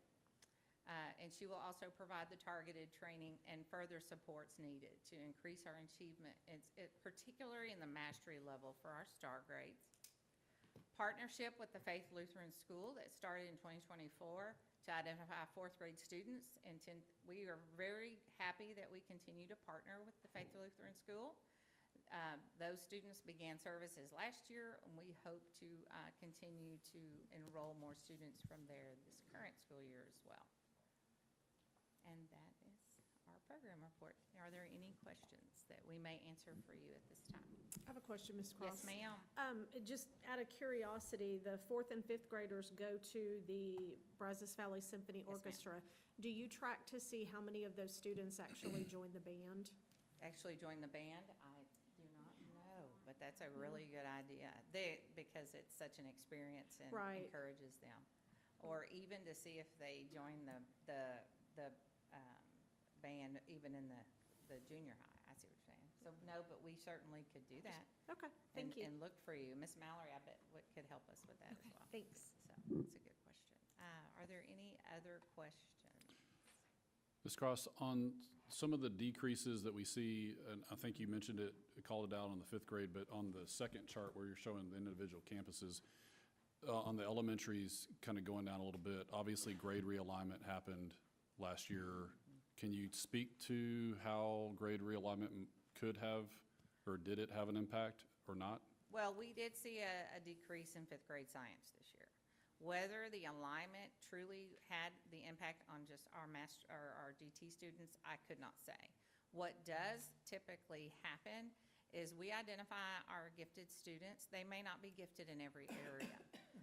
And she will also provide the targeted training and further supports needed to increase our achievement, particularly in the mastery level for our STAR grades. Partnership with the Faith Lutheran School that started in 2024 to identify 4th grade students. We are very happy that we continue to partner with the Faith Lutheran School. Those students began services last year, and we hope to continue to enroll more students from there this current school year as well. And that is our program report. Are there any questions that we may answer for you at this time? I have a question, Ms. Cross. Yes, ma'am. Just out of curiosity, the 4th and 5th graders go to the Brazos Valley Symphony ma'am. Orchestra. Do you track to see how many of those students actually join the band? Actually join the band? I do not know, but that's a really good idea. Because it's such an experience and Right. encourages them. Or even to see if they join the band even in the junior high. I see what you're saying. So no, but we certainly could do that. Okay, thank you. And look for you. Miss Mallory, I bet could help us with that as Okay, well. thanks. So that's a good question. Are there any other questions? Ms. Cross, on some of the decreases that we see, and I think you mentioned it, called it out on the 5th grade, but on the second chart where you're showing the individual campuses, on the elementaries kind of going down a little bit, obviously grade realignment happened last year. Can you speak to how grade realignment could have, or did it have an impact or not? Well, we did see a decrease in 5th grade science this year. Whether the alignment truly had the impact on just our GT students, I could not say. What does typically happen is we identify our gifted students. They may not be gifted in every area.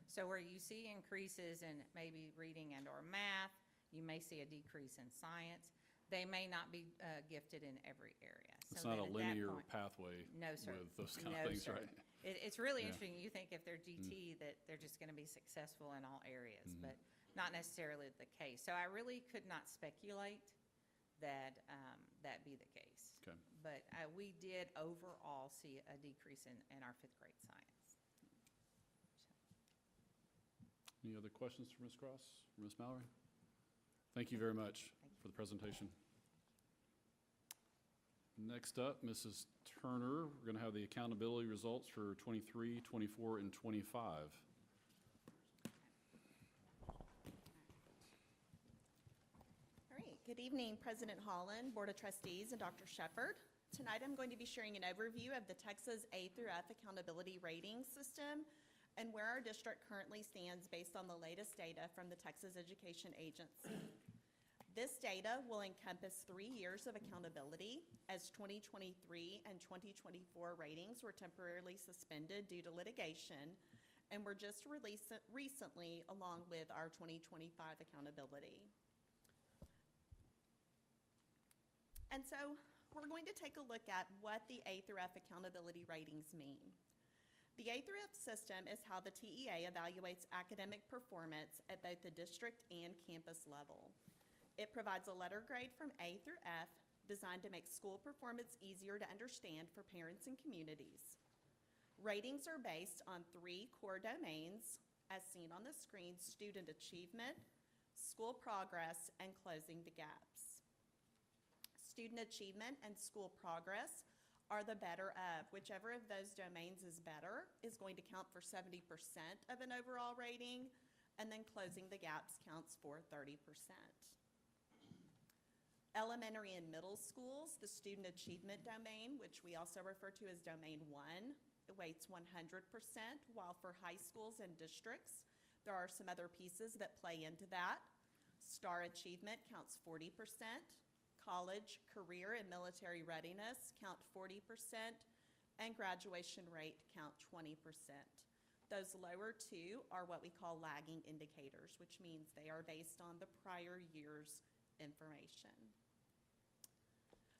So where you see increases in maybe reading and or math, you may see a decrease in science. They may not be gifted in every area. It's So not a then at that linear point- pathway No, sir. with those kind No, of things, sir. right? It's really Yeah. interesting. You think if they're GT that they're just going to be successful in all areas, but not necessarily the case. So I really could not speculate that that be the case. Okay. But we did overall see a decrease in our fifth grade science. Any other questions for Ms. Cross or Ms. Mallory? Thank you very much for the presentation. Next up, Mrs. Turner, we're going to have the accountability results for 23, 24, and 25. All right, good evening, President Holland, Board of Trustees, and Dr. Shepard. Tonight I'm going to be sharing an overview of the Texas A through F accountability rating system and where our district currently stands based on the latest data from the Texas Education Agency. This data will encompass 3 years of accountability, as 2023 and 2024 ratings were temporarily suspended due to litigation and were just released recently along with our 2025 accountability. And so we're going to take a look at what the A through F accountability ratings mean. The A through F system is how the TEA evaluates academic performance at both the district and campus level. It provides a letter grade from A through F designed to make school performance easier to understand for parents and communities. Ratings are based on 3 core domains, as seen on the screen: student achievement, school progress, and closing the gaps. Student achievement and school progress are the better of. Whichever of those domains is better is going to count for 70% of an overall rating, and then closing the gaps counts for 30%. Elementary and middle schools, the student achievement domain, which we also refer to as domain 1, weights 100%, while for high schools and districts, there are some other pieces that play into that. STAR achievement counts 40%, college, career, and military readiness count 40%, and graduation rate count 20%. Those lower 2 are what we call lagging indicators, which means they are based on the prior year's information.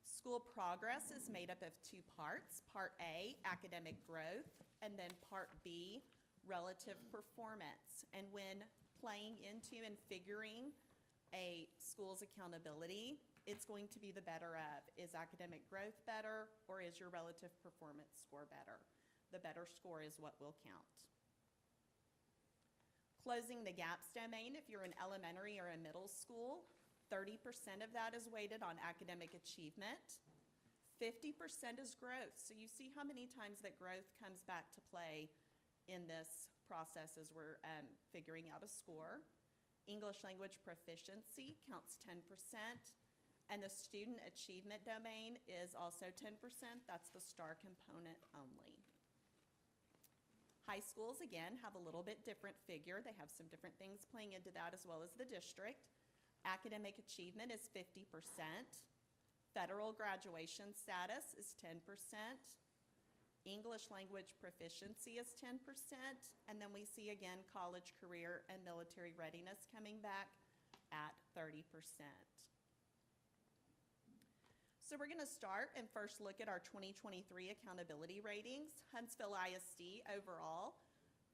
School progress is made up of 2 parts. Part A, academic growth, and then Part B, relative performance. And when playing into and figuring a school's accountability, it's going to be the better of. Is academic growth better, or is your relative performance score better? The better score is what will count. Closing the gaps domain, if you're in elementary or a middle school, 30% of that is weighted on academic achievement. 50% is growth. So you see how many times that growth comes back to play in this process as we're figuring out a score. English language proficiency counts 10%, and the student achievement domain is also 10%. That's the STAR component only. High schools, again, have a little bit different figure. They have some different things playing into that as well as the district. Academic achievement is 50%. Federal graduation status is 10%. English language proficiency is 10%. And then we see again college, career, and military readiness coming back at 30%. So we're going to start and first look at our 2023 accountability ratings. Huntsville ISD overall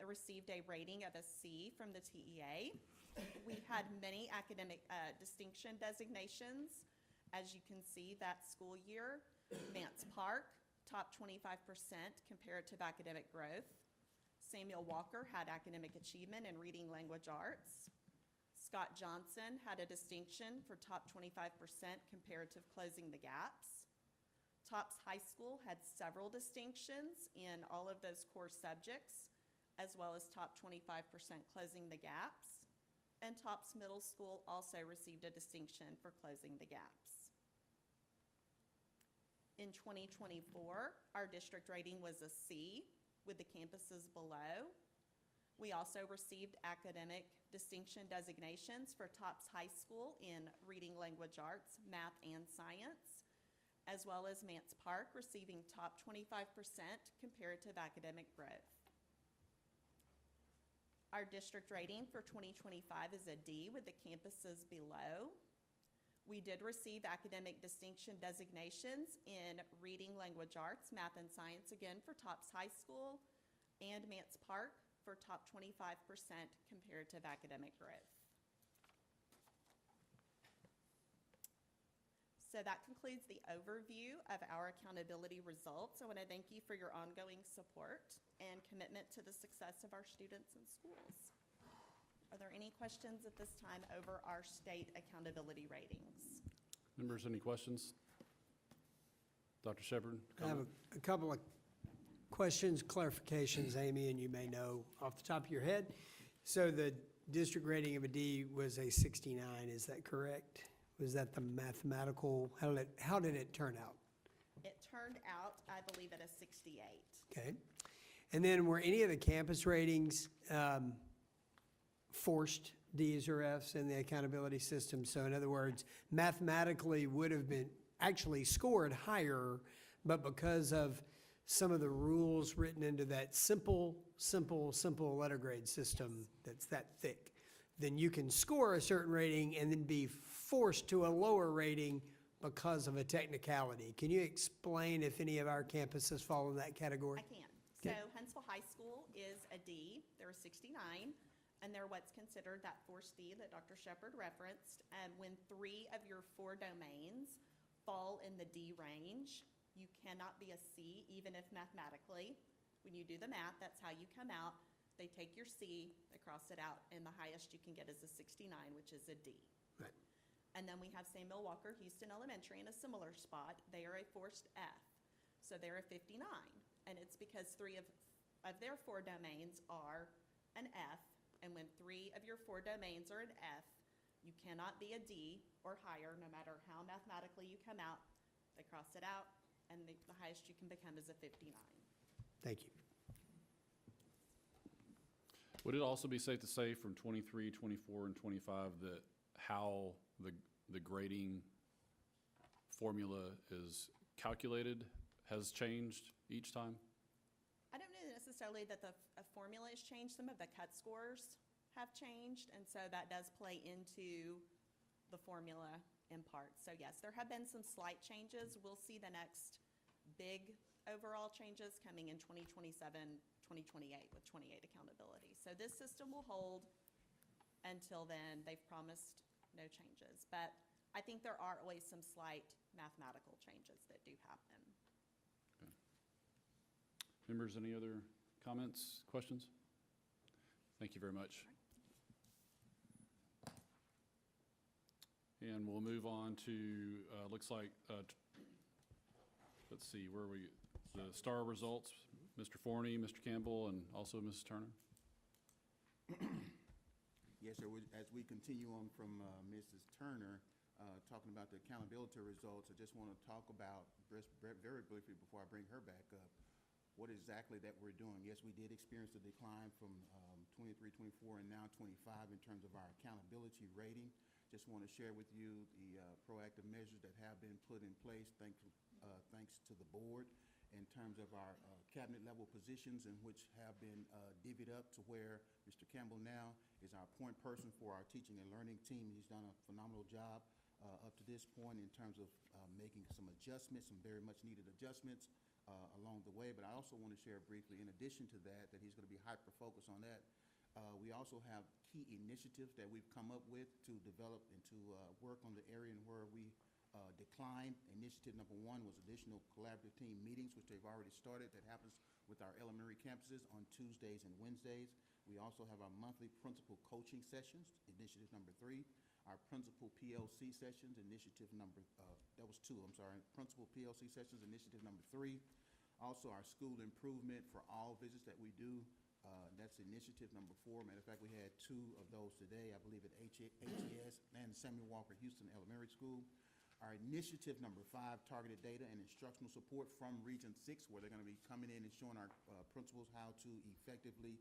received a rating of a C from the TEA. We had many academic distinction designations, as you can see that school year. Mance Park, top 25% comparative academic growth. Samuel Walker had academic achievement in reading language arts. Scott Johnson had a distinction for top 25% comparative closing the gaps. Topps High School had several distinctions in all of those core subjects, as well as top 25% closing the gaps. And Topps Middle School also received a distinction for closing the gaps. In 2024, our district rating was a C with the campuses below. We also received academic distinction designations for Topps High School in reading language arts, math, and science, as well as Mance Park receiving top 25% comparative academic growth. Our district rating for 2025 is a D with the campuses below. We did receive academic distinction designations in reading language arts, math, and science, again for Topps High School, and Mance Park for top 25% comparative academic growth. So that concludes the overview of our accountability results. I want to thank you for your ongoing support and commitment to the success of our students and schools. Are there any questions at this time over our state accountability ratings? Members, any questions? Dr. Shepard? I have a couple of questions, clarifications, Amy, and you may know off the top of your head. So the district rating of a D was a 69, is that correct? Was that the mathematical, how did it turn out? It turned out, I believe, at a 68. Okay. And then were any of the campus ratings forced Ds or Fs in the accountability system? So in other words, mathematically would have been actually scored higher, but because of some of the rules written into that simple letter grade system that's that thick, then you can score a certain rating and then be forced to a lower rating because of a technicality. Can you explain if any of our campuses fall in that category? I can. So Huntsville High School is a D, they're a 69, and they're what's considered that forced D that Dr. Shepard referenced. And when 3 of your 4 domains fall in the D range, you cannot be a C, even if mathematically, when you do the math, that's how you come out. They take your C, they cross it out, and the highest you can get is a 69, which is a D. Right. And then we have Samuel Walker Houston Elementary in a similar spot. They are a forced F, so they're a 59. And it's because 3 of their 4 domains are an F, and when 3 of your 4 domains are an F, you cannot be a D or higher, no matter how mathematically you come out. They cross it out, and the highest you can become is a 59. Thank you. Would it also be safe to say from 23, 24, and 25 that how the grading formula is calculated has changed each time? I don't know necessarily that the formula has changed. Some of the cut scores have changed, and so that does play into the formula in part. So yes, there have been some slight changes. We'll see the next big overall changes coming in 2027, 2028 with 28 accountability. So this system will hold until then. They've promised no changes, but I think there are always some slight mathematical changes that do happen. Members, any other comments, questions? Thank you very much. And we'll move on to, looks like, let's see, where are we, the star results, Mr. Forney, Mr. Campbell, and also Mrs. Turner. Yes, sir. As we continue on from Mrs. Turner, talking about the accountability results, I just want to talk about, very briefly before I bring her back up, what exactly that we're doing. Yes, we did experience a decline from 23, 24, and now 25 in terms of our accountability rating. Just want to share with you the proactive measures that have been put in place, thanks to the board, in terms of our cabinet level positions, in which have been divvied up to where Mr. Campbell now is our point person for our teaching and learning team. He's done a phenomenal job up to this point in terms of making some adjustments, some very much needed adjustments along the way. But I also want to share briefly, in addition to that he's going to be hyper-focused on that. We also have key initiatives that we've come up with to develop and to work on the area where we declined. Initiative number 1 was additional collaborative team meetings, which they've already started. That happens with our elementary campuses on Tuesdays and Wednesdays. We also have our monthly principal coaching sessions, initiative number 3. Our principal PLC sessions, initiative number, that was 2, I'm sorry. Principal PLC sessions, initiative number 3. Also, our school improvement for all visits that we do. That's initiative number 4. Matter of fact, we had 2 of those today, I believe at HES and Samuel Walker Houston Elementary School. Our initiative number 5, targeted data and instructional support from Region 6, where they're going to be coming in and showing our principals how to effectively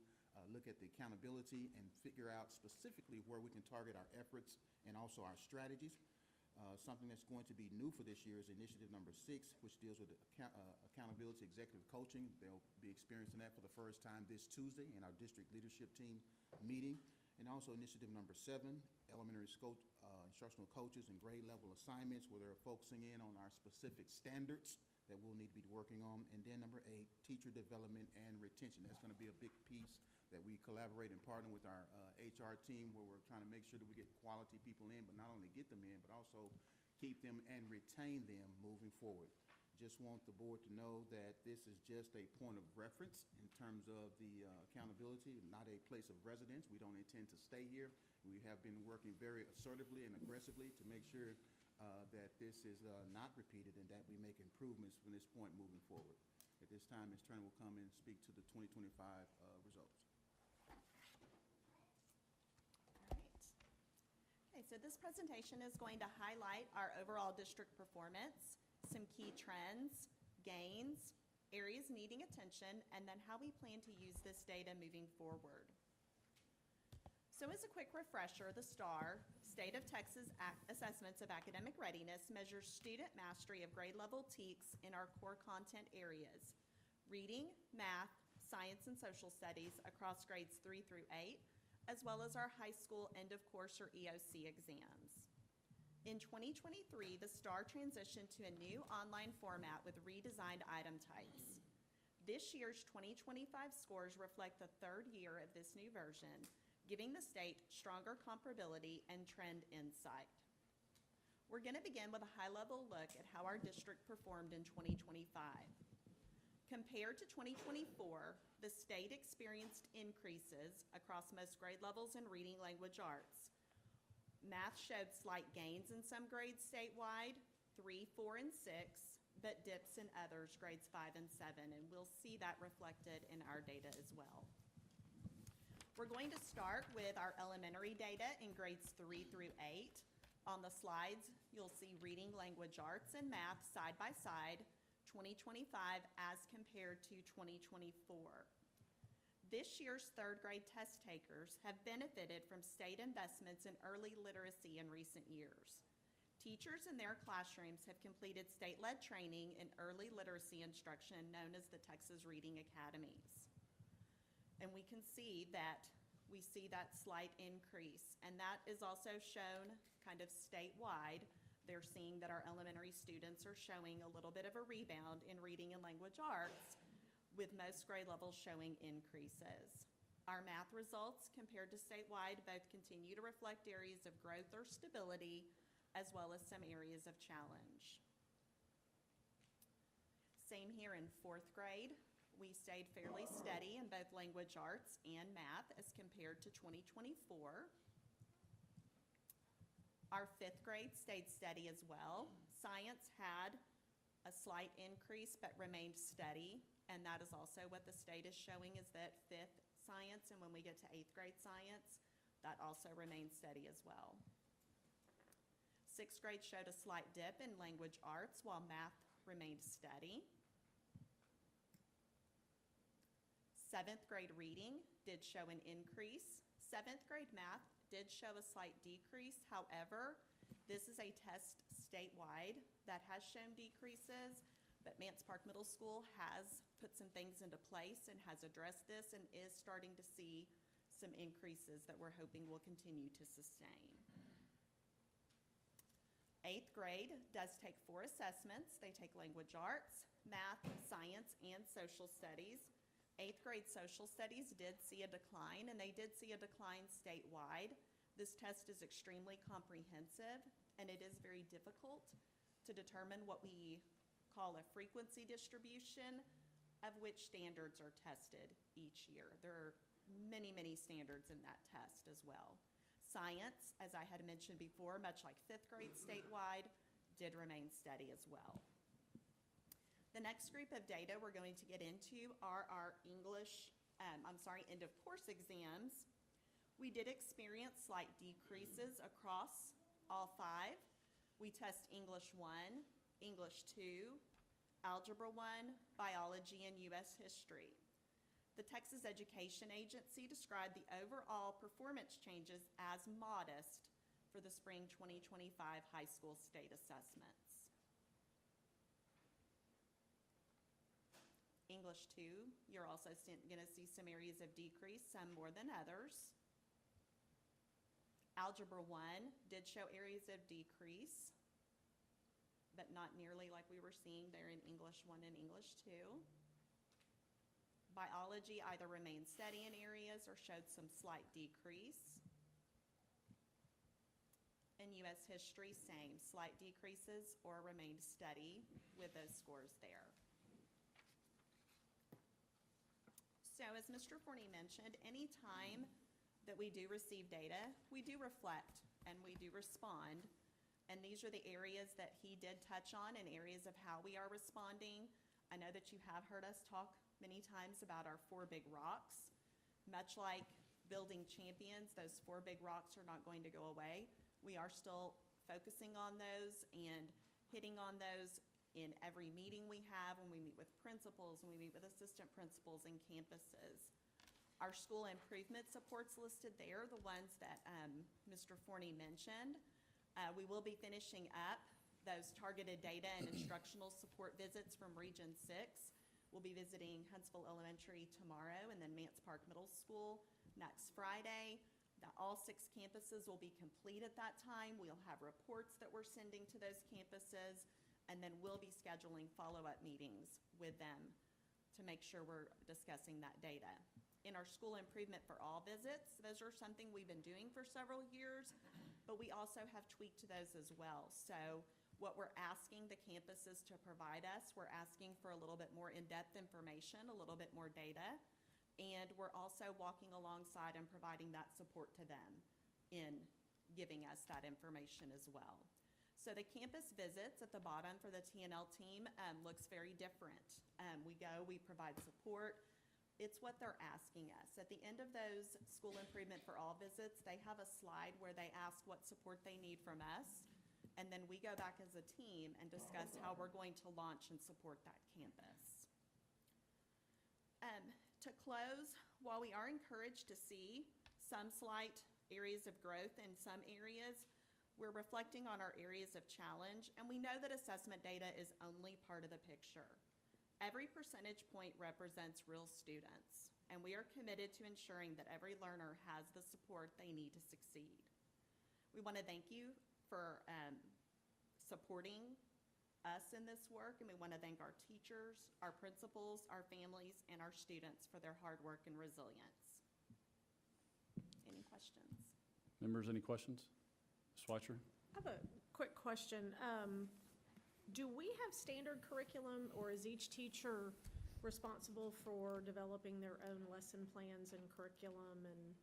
look at the accountability and figure out specifically where we can target our efforts and also our strategies. Something that's going to be new for this year is initiative number 6, which deals with accountability executive coaching. They'll be experiencing that for the first time this Tuesday in our district leadership team meeting. And also initiative number 7, elementary school instructional coaches and grade level assignments, where they're focusing in on our specific standards that we'll need to be working on. And then number 8, teacher development and retention. That's going to be a big piece that we collaborate and partner with our HR team, where we're trying to make sure that we get quality people in, but not only get them in, but also keep them and retain them moving forward. Just want the board to know that this is just a point of reference in terms of the accountability, not a place of residence. We don't intend to stay here. We have been working very assertively and aggressively to make sure that this is not repeated and that we make improvements from this point moving forward. At this time, Ms. Turner will come and speak to the 2025 results. All right. Okay, so this presentation is going to highlight our overall district performance, some key trends, gains, areas needing attention, and then how we plan to use this data moving forward. So as a quick refresher, the STAR, State of Texas Assessments of Academic Readiness, measures student mastery of grade level TEKS in our core content areas: reading, math, science, and social studies across grades 3 through 8, as well as our high school end of course or EOC exams. In 2023, the STAR transitioned to a new online format with redesigned item types. This year's 2025 scores reflect the third year of this new version, giving the state stronger comparability and trend insight. We're going to begin with a high-level look at how our district performed in 2025. Compared to 2024, the state experienced increases across most grade levels in reading, language arts. Math showed slight gains in some grades statewide, 3, 4, and 6, but dips in others, grades 5 and 7, and we'll see that reflected in our data as well. We're going to start with our elementary data in grades 3 through 8. On the slides, you'll see reading, language arts, and math side by side, 2025 as compared to 2024. This year's third grade test takers have benefited from state investments in early literacy in recent years. Teachers in their classrooms have completed state-led training in early literacy instruction known as the Texas Reading Academies. And we can see that slight increase, and that is also shown kind of statewide. They're seeing that our elementary students are showing a little bit of a rebound in reading and language arts, with most grade levels showing increases. Our math results compared to statewide both continue to reflect areas of growth or stability, as well as some areas of challenge. Same here in fourth grade. We stayed fairly steady in both language arts and math as compared to 2024. Our fifth grade stayed steady as well. Science had a slight increase but remained steady, and that is also what the state is showing, is that fifth science, and when we get to eighth grade science, that also remains steady as well. Sixth grade showed a slight dip in language arts while math remained steady. Seventh grade reading did show an increase. Seventh grade math did show a slight decrease. However, this is a test statewide that has shown decreases, but Mance Park Middle School has put some things into place and has addressed this and is starting to see some increases that we're hoping will continue to sustain. Eighth grade does take 4 assessments. They take language arts, math, science, and social studies. Eighth grade social studies did see a decline, and they did see a decline statewide. This test is extremely comprehensive, and it is very difficult to determine what we call a frequency distribution of which standards are tested each year. There are many, many standards in that test as well. Science, as I had mentioned before, much like fifth grade statewide, did remain steady as well. The next group of data we're going to get into are our end of course exams. We did experience slight decreases across all 5. We test English 1, English 2, Algebra 1, Biology, and U.S. History. The Texas Education Agency described the overall performance changes as modest for the spring 2025 high school state assessments. English 2, you're also going to see some areas of decrease, some more than others. Algebra 1 did show areas of decrease, but not nearly like we were seeing there in English 1 and English 2. Biology either remained steady in areas or showed some slight decrease. In U.S. history, same, slight decreases or remained steady with those scores there. So as Mr. Forney mentioned, any time that we do receive data, we do reflect and we do respond. And these are the areas that he did touch on and areas of how we are responding. I know that you have heard us talk many times about our 4 big rocks. Much like building champions, those 4 big rocks are not going to go away. We are still focusing on those and hitting on those in every meeting we have, when we meet with principals, when we meet with assistant principals and campuses. Our school improvement supports listed there, the ones that Mr. Forney mentioned. We will be finishing up those targeted data and instructional support visits from Region 6. We'll be visiting Huntsville Elementary tomorrow and then Mance Park Middle School next Friday. All 6 campuses will be complete at that time. We'll have reports that we're sending to those campuses, and then we'll be scheduling follow-up meetings with them to make sure we're discussing that data. In our school improvement for all visits, those are something we've been doing for several years, but we also have tweaked those as well. So what we're asking the campuses to provide us, we're asking for a little bit more in-depth information, a little bit more data, and we're also walking alongside and providing that support to them in giving us that information as well. So the campus visits at the bottom for the TNL team looks very different. We go, we provide support. It's what they're asking us. At the end of those school improvement for all visits, they have a slide where they ask what support they need from us, and then we go back as a team and discuss how we're going to launch and support that campus. To close, while we are encouraged to see some slight areas of growth in some areas, we're reflecting on our areas of challenge, and we know that assessment data is only part of the picture. Every percentage point represents real students, and we are committed to ensuring that every learner has the support they need to succeed. We want to thank you for supporting us in this work, and we want to thank our teachers, our principals, our families, and our students for their hard work and resilience. Any questions? Members, any questions? Ms. Schweitzer? I have a quick question. Do we have standard curriculum, or is each teacher responsible for developing their own lesson plans and curriculum? And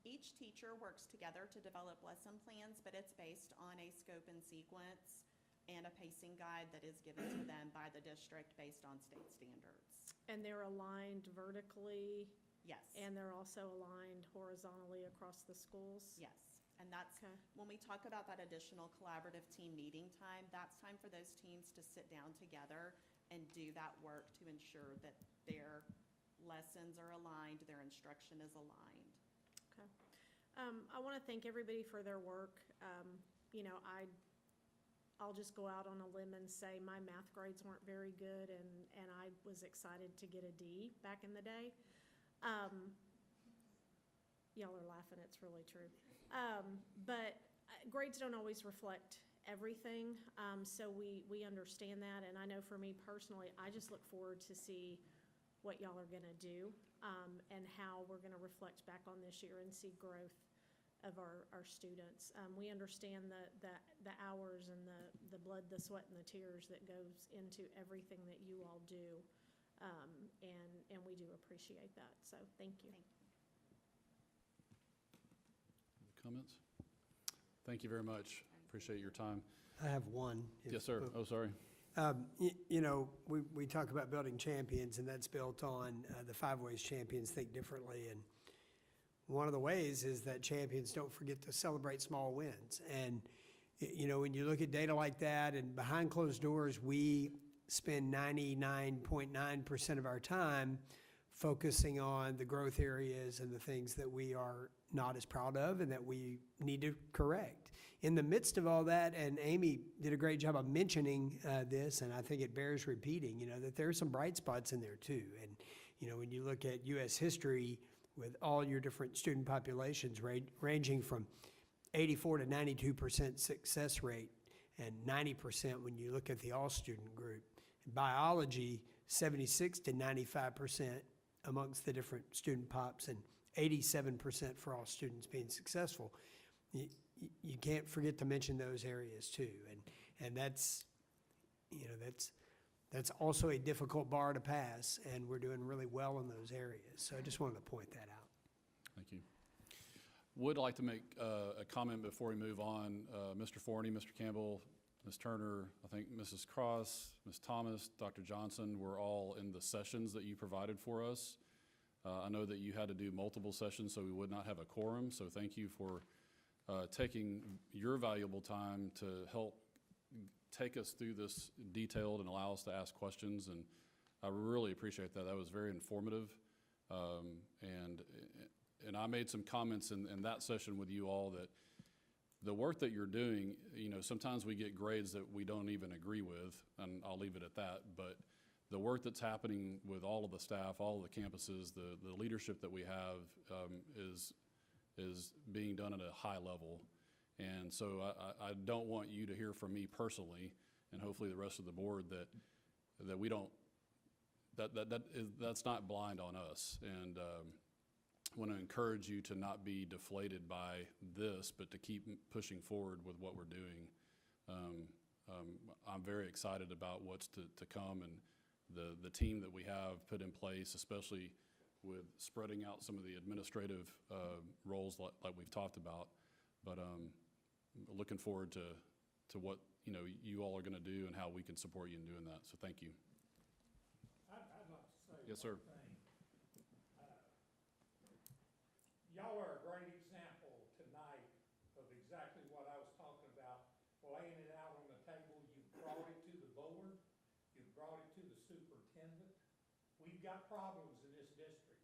Each teacher works together to develop lesson plans, but it's based on a scope and sequence and a pacing guide that is given to them by the district based on state standards. and they're aligned vertically, Yes. and they're also aligned horizontally across the schools? Yes, and that's, Okay. when we talk about that additional collaborative team meeting time, that's time for those teams to sit down together and do that work to ensure that their lessons are aligned, their instruction is aligned. Okay. I want to thank everybody for their work. You know, I'll just go out on a limb and say my math grades weren't very good, and I was excited to get a D back in the day. Y'all are laughing, it's really true. But grades don't always reflect everything, so we understand that, and I know for me personally, I just look forward to see what y'all are gonna do, and how we're gonna reflect back on this year and see growth of our students. We understand the hours and the blood, the sweat, and the tears that goes into everything that you all do, and we do appreciate that, so thank you. Comments? Thank you very much. Appreciate your time. I have one. Yes, sir. Oh, sorry. You know, we talk about building champions, and that's built on the 5 ways champions think differently. And one of the ways is that champions don't forget to celebrate small wins. And, you know, when you look at data like that, and behind closed doors, we spend 99.9% of our time focusing on the growth areas and the things that we are not as proud of and that we need to correct. In the midst of all that, and Amy did a great job of mentioning this, and I think it bears repeating, you know, that there are some bright spots in there too. And, you know, when you look at U.S. history with all your different student populations ranging from 84 to 92% success rate and 90% when you look at the all-student group. In biology, 76 to 95% amongst the different student pops and 87% for all students being successful. you can't forget to mention those areas too. And that's, you know, that's also a difficult bar to pass, and we're doing really well in those areas. So I just wanted to point that out. Thank you. Would like to make a comment before we move on. Mr. Forney, Mr. Campbell, Ms. Turner, I think Mrs. Cross, Ms. Thomas, Dr. Johnson were all in the sessions that you provided for us. I know that you had to do multiple sessions, so we would not have a quorum, so thank you for taking your valuable time to help take us through this detailed and allow us to ask questions, and I really appreciate that. That was very informative, and I made some comments in that session with you all that the work that you're doing, you know, sometimes we get grades that we don't even agree with, and I'll leave it at that, but the work that's happening with all of the staff, all of the campuses, the leadership that we have is being done at a high level. And so I don't want you to hear from me personally, and hopefully the rest of the board, that we don't, that's not blind on us. And want to encourage you to not be deflated by this, but to keep pushing forward with what we're doing. I'm very excited about what's to come, and the team that we have put in place, especially with spreading out some of the administrative roles like we've talked about. But looking forward to what, you know, you all are going to do and how we can support you in doing that. So thank you. I'd like to say Yes, sir. one thing. Y'all are a great example tonight of exactly what I was talking about, laying it out on the table. You brought it to the board. You brought it to the superintendent. We've got problems in this district.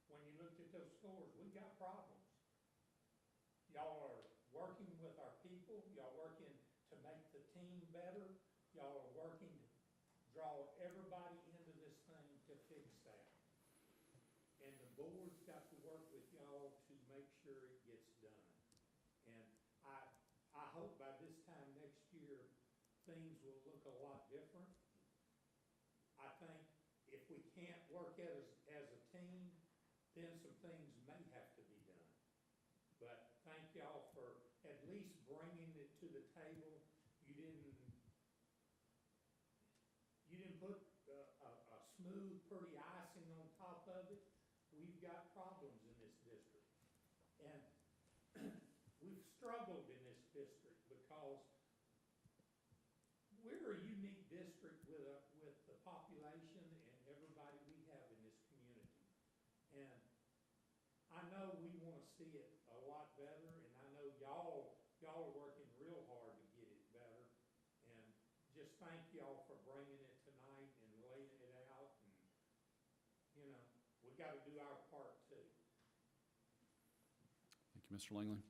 When you looked at those scores, we've got problems. Y'all are working with our people. Y'all working to make the team better. Y'all are working to draw everybody into this thing to fix that. And the board's got to work with y'all to make sure it gets done. And I hope by this time next year, things will look a lot different. I think if we can't work as a team, then some things may have to be done. But thank y'all for at least bringing it to the table. You didn't put a smooth, pretty icing on top of it. We've got problems in this district. And we've struggled in this district because we're a unique district with the population and everybody we have in this community. And I know we want to see it a lot better, and I know y'all are working real hard to get it better. And just thank y'all for bringing it tonight and laying it out. And, you know, we got to do our part too. Thank you, Mr. Langley.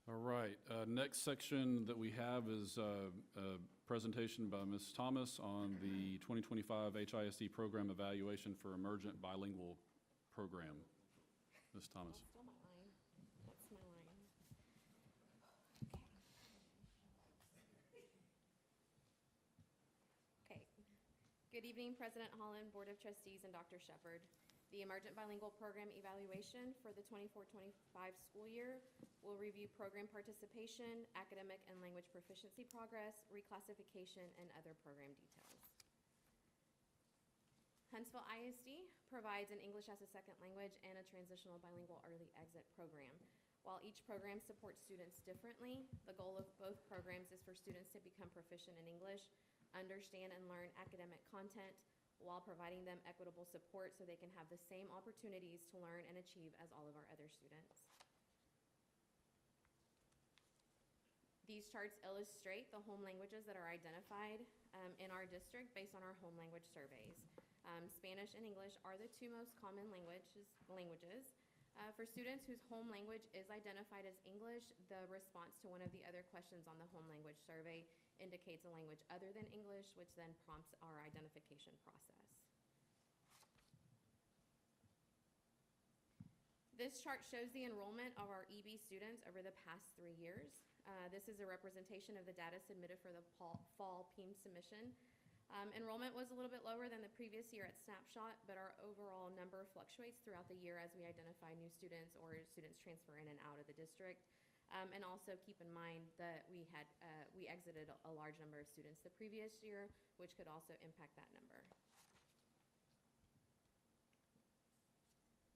All right, next section that we have is a presentation by Ms. Thomas on the 2025 HISD program evaluation for emergent bilingual program. Ms. Thomas. Still my line. That's my line. Okay. Good evening, President Holland, Board of Trustees, and Dr. Shepard. The Emergent Bilingual Program Evaluation for the 24-25 school year will review program participation, academic and language proficiency progress, reclassification, and other program details. Huntsville ISD provides an English as a second language and a transitional bilingual early exit program. While each program supports students differently, the goal of both programs is for students to become proficient in English, understand and learn academic content, while providing them equitable support so they can have the same opportunities to learn and achieve as all of our other students. These charts illustrate the home languages that are identified in our district based on our home language surveys. Spanish and English are the two most common languages. For students whose home language is identified as English, the response to one of the other questions on the home language survey indicates a language other than English, which then prompts our identification process. This chart shows the enrollment of our EB students over the past 3 years. This is a representation of the data submitted for the fall PEAM submission. Enrollment was a little bit lower than the previous year at Snapshot, but our overall number fluctuates throughout the year as we identify new students or students transfer in and out of the district. And also keep in mind that we exited a large number of students the previous year, which could also impact that number.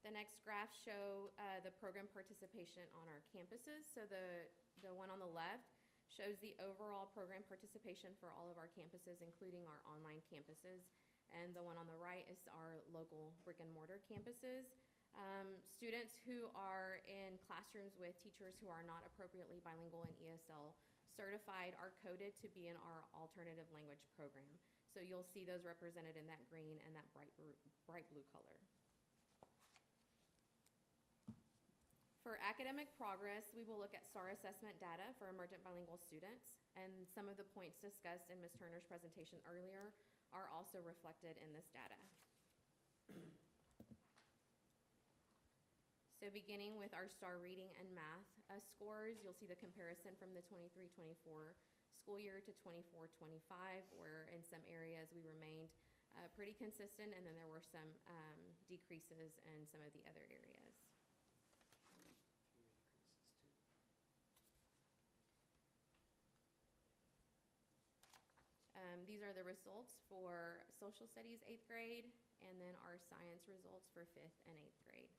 The next graphs show the program participation on our campuses. So the one on the left shows the overall program participation for all of our campuses, including our online campuses. And the one on the right is our local brick and mortar campuses. Students who are in classrooms with teachers who are not appropriately bilingual and ESL certified are coded to be in our alternative language program. So you'll see those represented in that green and that bright blue color. For academic progress, we will look at STAR assessment data for emergent bilingual students, and some of the points discussed in Ms. Turner's presentation earlier are also reflected in this data. So beginning with our STAR reading and math scores, you'll see the comparison from the 23-24 school year to 24-25, where in some areas we remained pretty consistent, and then there were some decreases in some of the other areas. These are the results for social studies 8th grade, and then our science results for 5th and 8th grade.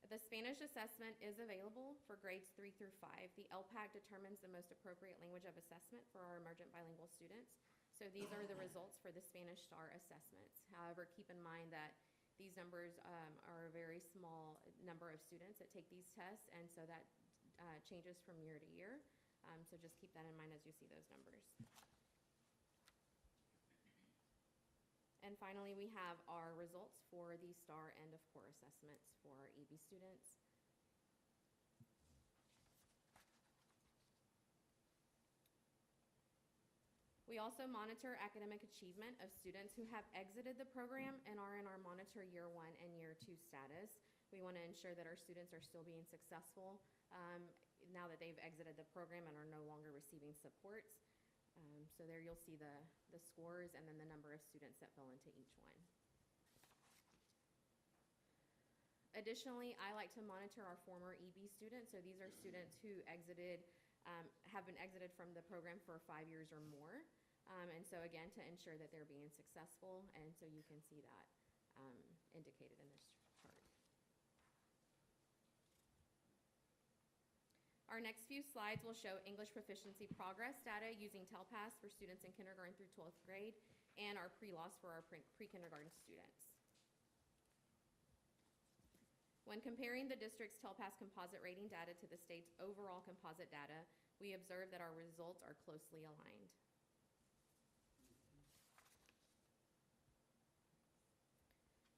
The Spanish assessment is available for grades 3 through 5. The LPAC determines the most appropriate language of assessment for our emergent bilingual students. So these are the results for the Spanish STAR assessments. However, keep in mind that these numbers are a very small number of students that take these tests, and so that changes from year to year. So just keep that in mind as you see those numbers. And finally, we have our results for the STAR end of core assessments for our EB students. We also monitor academic achievement of students who have exited the program and are in our monitor year 1 and year 2 status. We want to ensure that our students are still being successful now that they've exited the program and are no longer receiving supports. So there you'll see the scores and then the number of students that fell into each one. Additionally, I like to monitor our former EB students. So these are students who exited, have been exited from the program for 5 years or more. And so again, to ensure that they're being successful, and so you can see that indicated in this chart. Our next few slides will show English proficiency progress data using TELPAS for students in kindergarten through 12th grade and our pre-loss for our pre-kindergarten students. When comparing the district's TELPAS composite rating data to the state's overall composite data, we observe that our results are closely aligned.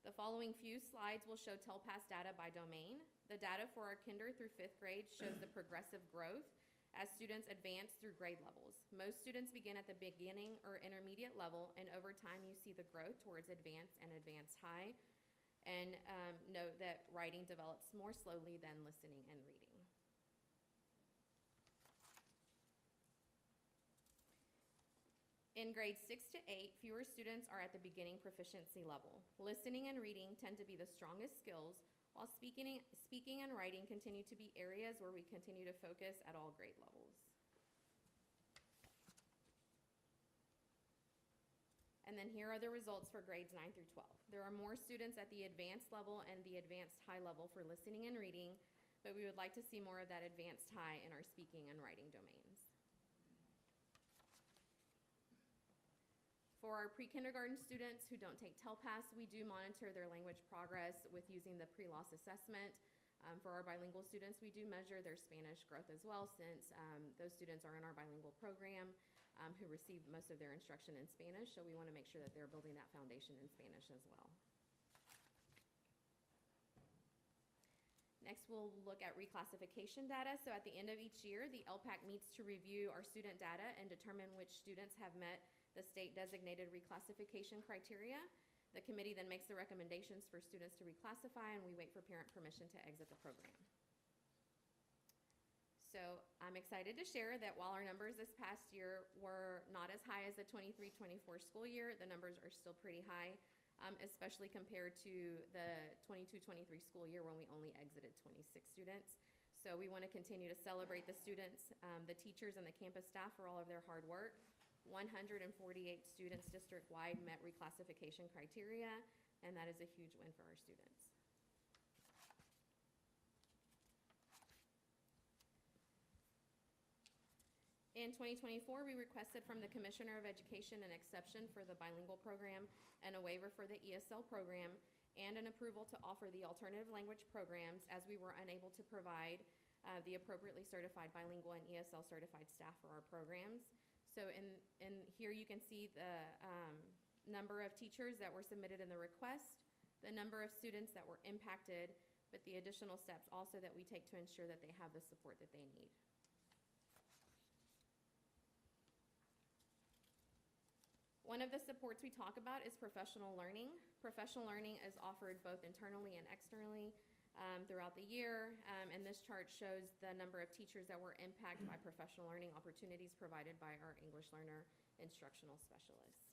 The following few slides will show TELPAS data by domain. The data for our kinder through 5th grade shows the progressive growth as students advance through grade levels. Most students begin at the beginning or intermediate level, and over time you see the growth towards advanced and advanced high. And note that writing develops more slowly than listening and reading. In grades 6 to 8, fewer students are at the beginning proficiency level. Listening and reading tend to be the strongest skills, while speaking and writing continue to be areas where we continue to focus at all grade levels. And then here are the results for grades 9 through 12. There are more students at the advanced level and the advanced high level for listening and reading, but we would like to see more of that advanced high in our speaking and writing domains. For our pre-kindergarten students who don't take TELPAS, we do monitor their language progress with using the pre-loss assessment. For our bilingual students, we do measure their Spanish growth as well, since those students are in our bilingual program who receive most of their instruction in Spanish, so we want to make sure that they're building that foundation in Spanish as well. Next, we'll look at reclassification data. So at the end of each year, the LPAC meets to review our student data and determine which students have met the state-designated reclassification criteria. The committee then makes the recommendations for students to reclassify, and we wait for parent permission to exit the program. So I'm excited to share that while our numbers this past year were not as high as the 23-24 school year, the numbers are still pretty high. especially compared to the 22-23 school year when we only exited 26 students. So we want to continue to celebrate the students, the teachers, and the campus staff for all of their hard work. 148 students district-wide met reclassification criteria, and that is a huge win for our students. In 2024, we requested from the Commissioner of Education an exception for the bilingual program and a waiver for the ESL program, and an approval to offer the alternative language programs, as we were unable to provide the appropriately certified bilingual and ESL certified staff for our programs. So in here you can see the number of teachers that were submitted in the request, the number of students that were impacted, but the additional steps also that we take to ensure that they have the support that they need. One of the supports we talk about is professional learning. Professional learning is offered both internally and externally throughout the year, and this chart shows the number of teachers that were impacted by professional learning opportunities provided by our English learner instructional specialists.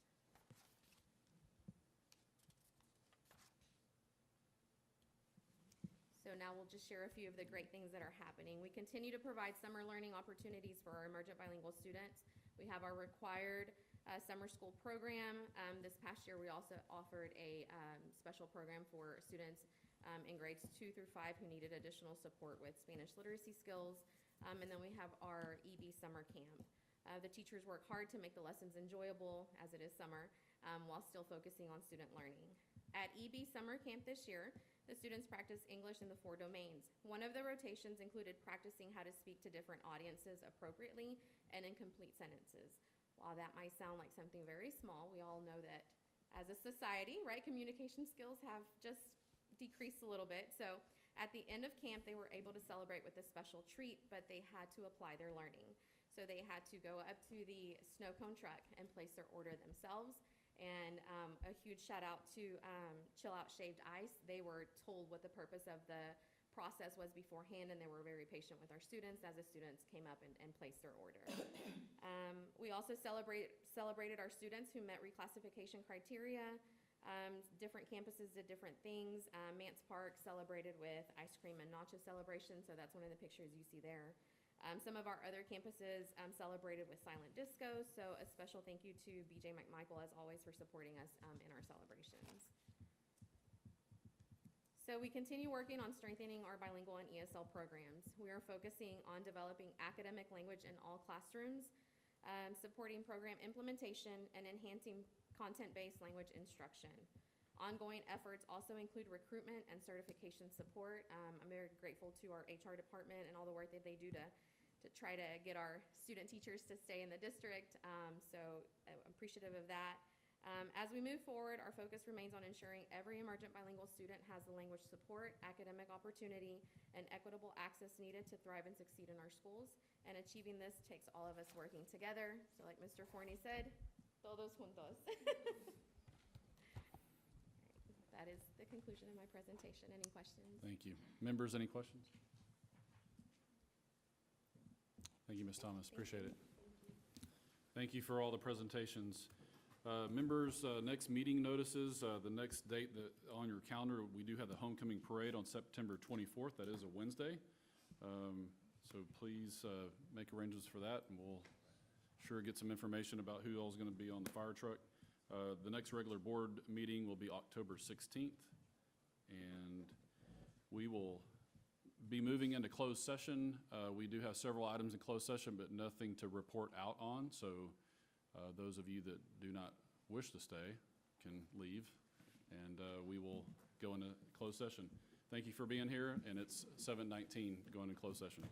So now we'll just share a few of the great things that are happening. We continue to provide summer learning opportunities for our emergent bilingual students. We have our required summer school program. This past year, we also offered a special program for students in grades 2 through 5 who needed additional support with Spanish literacy skills. And then we have our EB summer camp. The teachers work hard to make the lessons enjoyable, as it is summer, while still focusing on student learning. At EB summer camp this year, the students practiced English in the 4 domains. One of the rotations included practicing how to speak to different audiences appropriately and in complete sentences. While that might sound like something very small, we all know that as a society, right, communication skills have just decreased a little bit. So at the end of camp, they were able to celebrate with a special treat, but they had to apply their learning. So they had to go up to the snow cone truck and place their order themselves. And a huge shout out to Chill Out Shaved Ice. They were told what the purpose of the process was beforehand, and they were very patient with our students as the students came up and placed their order. We also celebrated our students who met reclassification criteria. Different campuses did different things. Mance Park celebrated with ice cream and nacho celebration, so that's one of the pictures you see there. Some of our other campuses celebrated with silent disco, so a special thank you to BJ McMichael, as always, for supporting us in our celebrations. So we continue working on strengthening our bilingual and ESL programs. We are focusing on developing academic language in all classrooms, supporting program implementation, and enhancing content-based language instruction. Ongoing efforts also include recruitment and certification support. I'm very grateful to our HR department and all the work that they do to try to get our student teachers to stay in the district. So I'm appreciative of that. As we move forward, our focus remains on ensuring every emergent bilingual student has the language support, academic opportunity, and equitable access needed to thrive and succeed in our schools. And achieving this takes all of us working together. So like Mr. Forney said, todos juntos. That is the conclusion of my presentation. Any questions? Thank you. Members, any questions? Thank you, Ms. Thomas. Appreciate it. Thank you for all the presentations. Members, next meeting notices, the next date that on your calendar, we do have the homecoming parade on September 24th. That is a Wednesday. So please make arrangements for that, and we'll sure get some information about who all is going to be on the fire truck. The next regular board meeting will be October 16th, and we will be moving into closed session. We do have several items in closed session, but nothing to report out on, so those of you that do not wish to stay can leave, and we will go into closed session. Thank you for being here, and it's 7:19 going into closed session.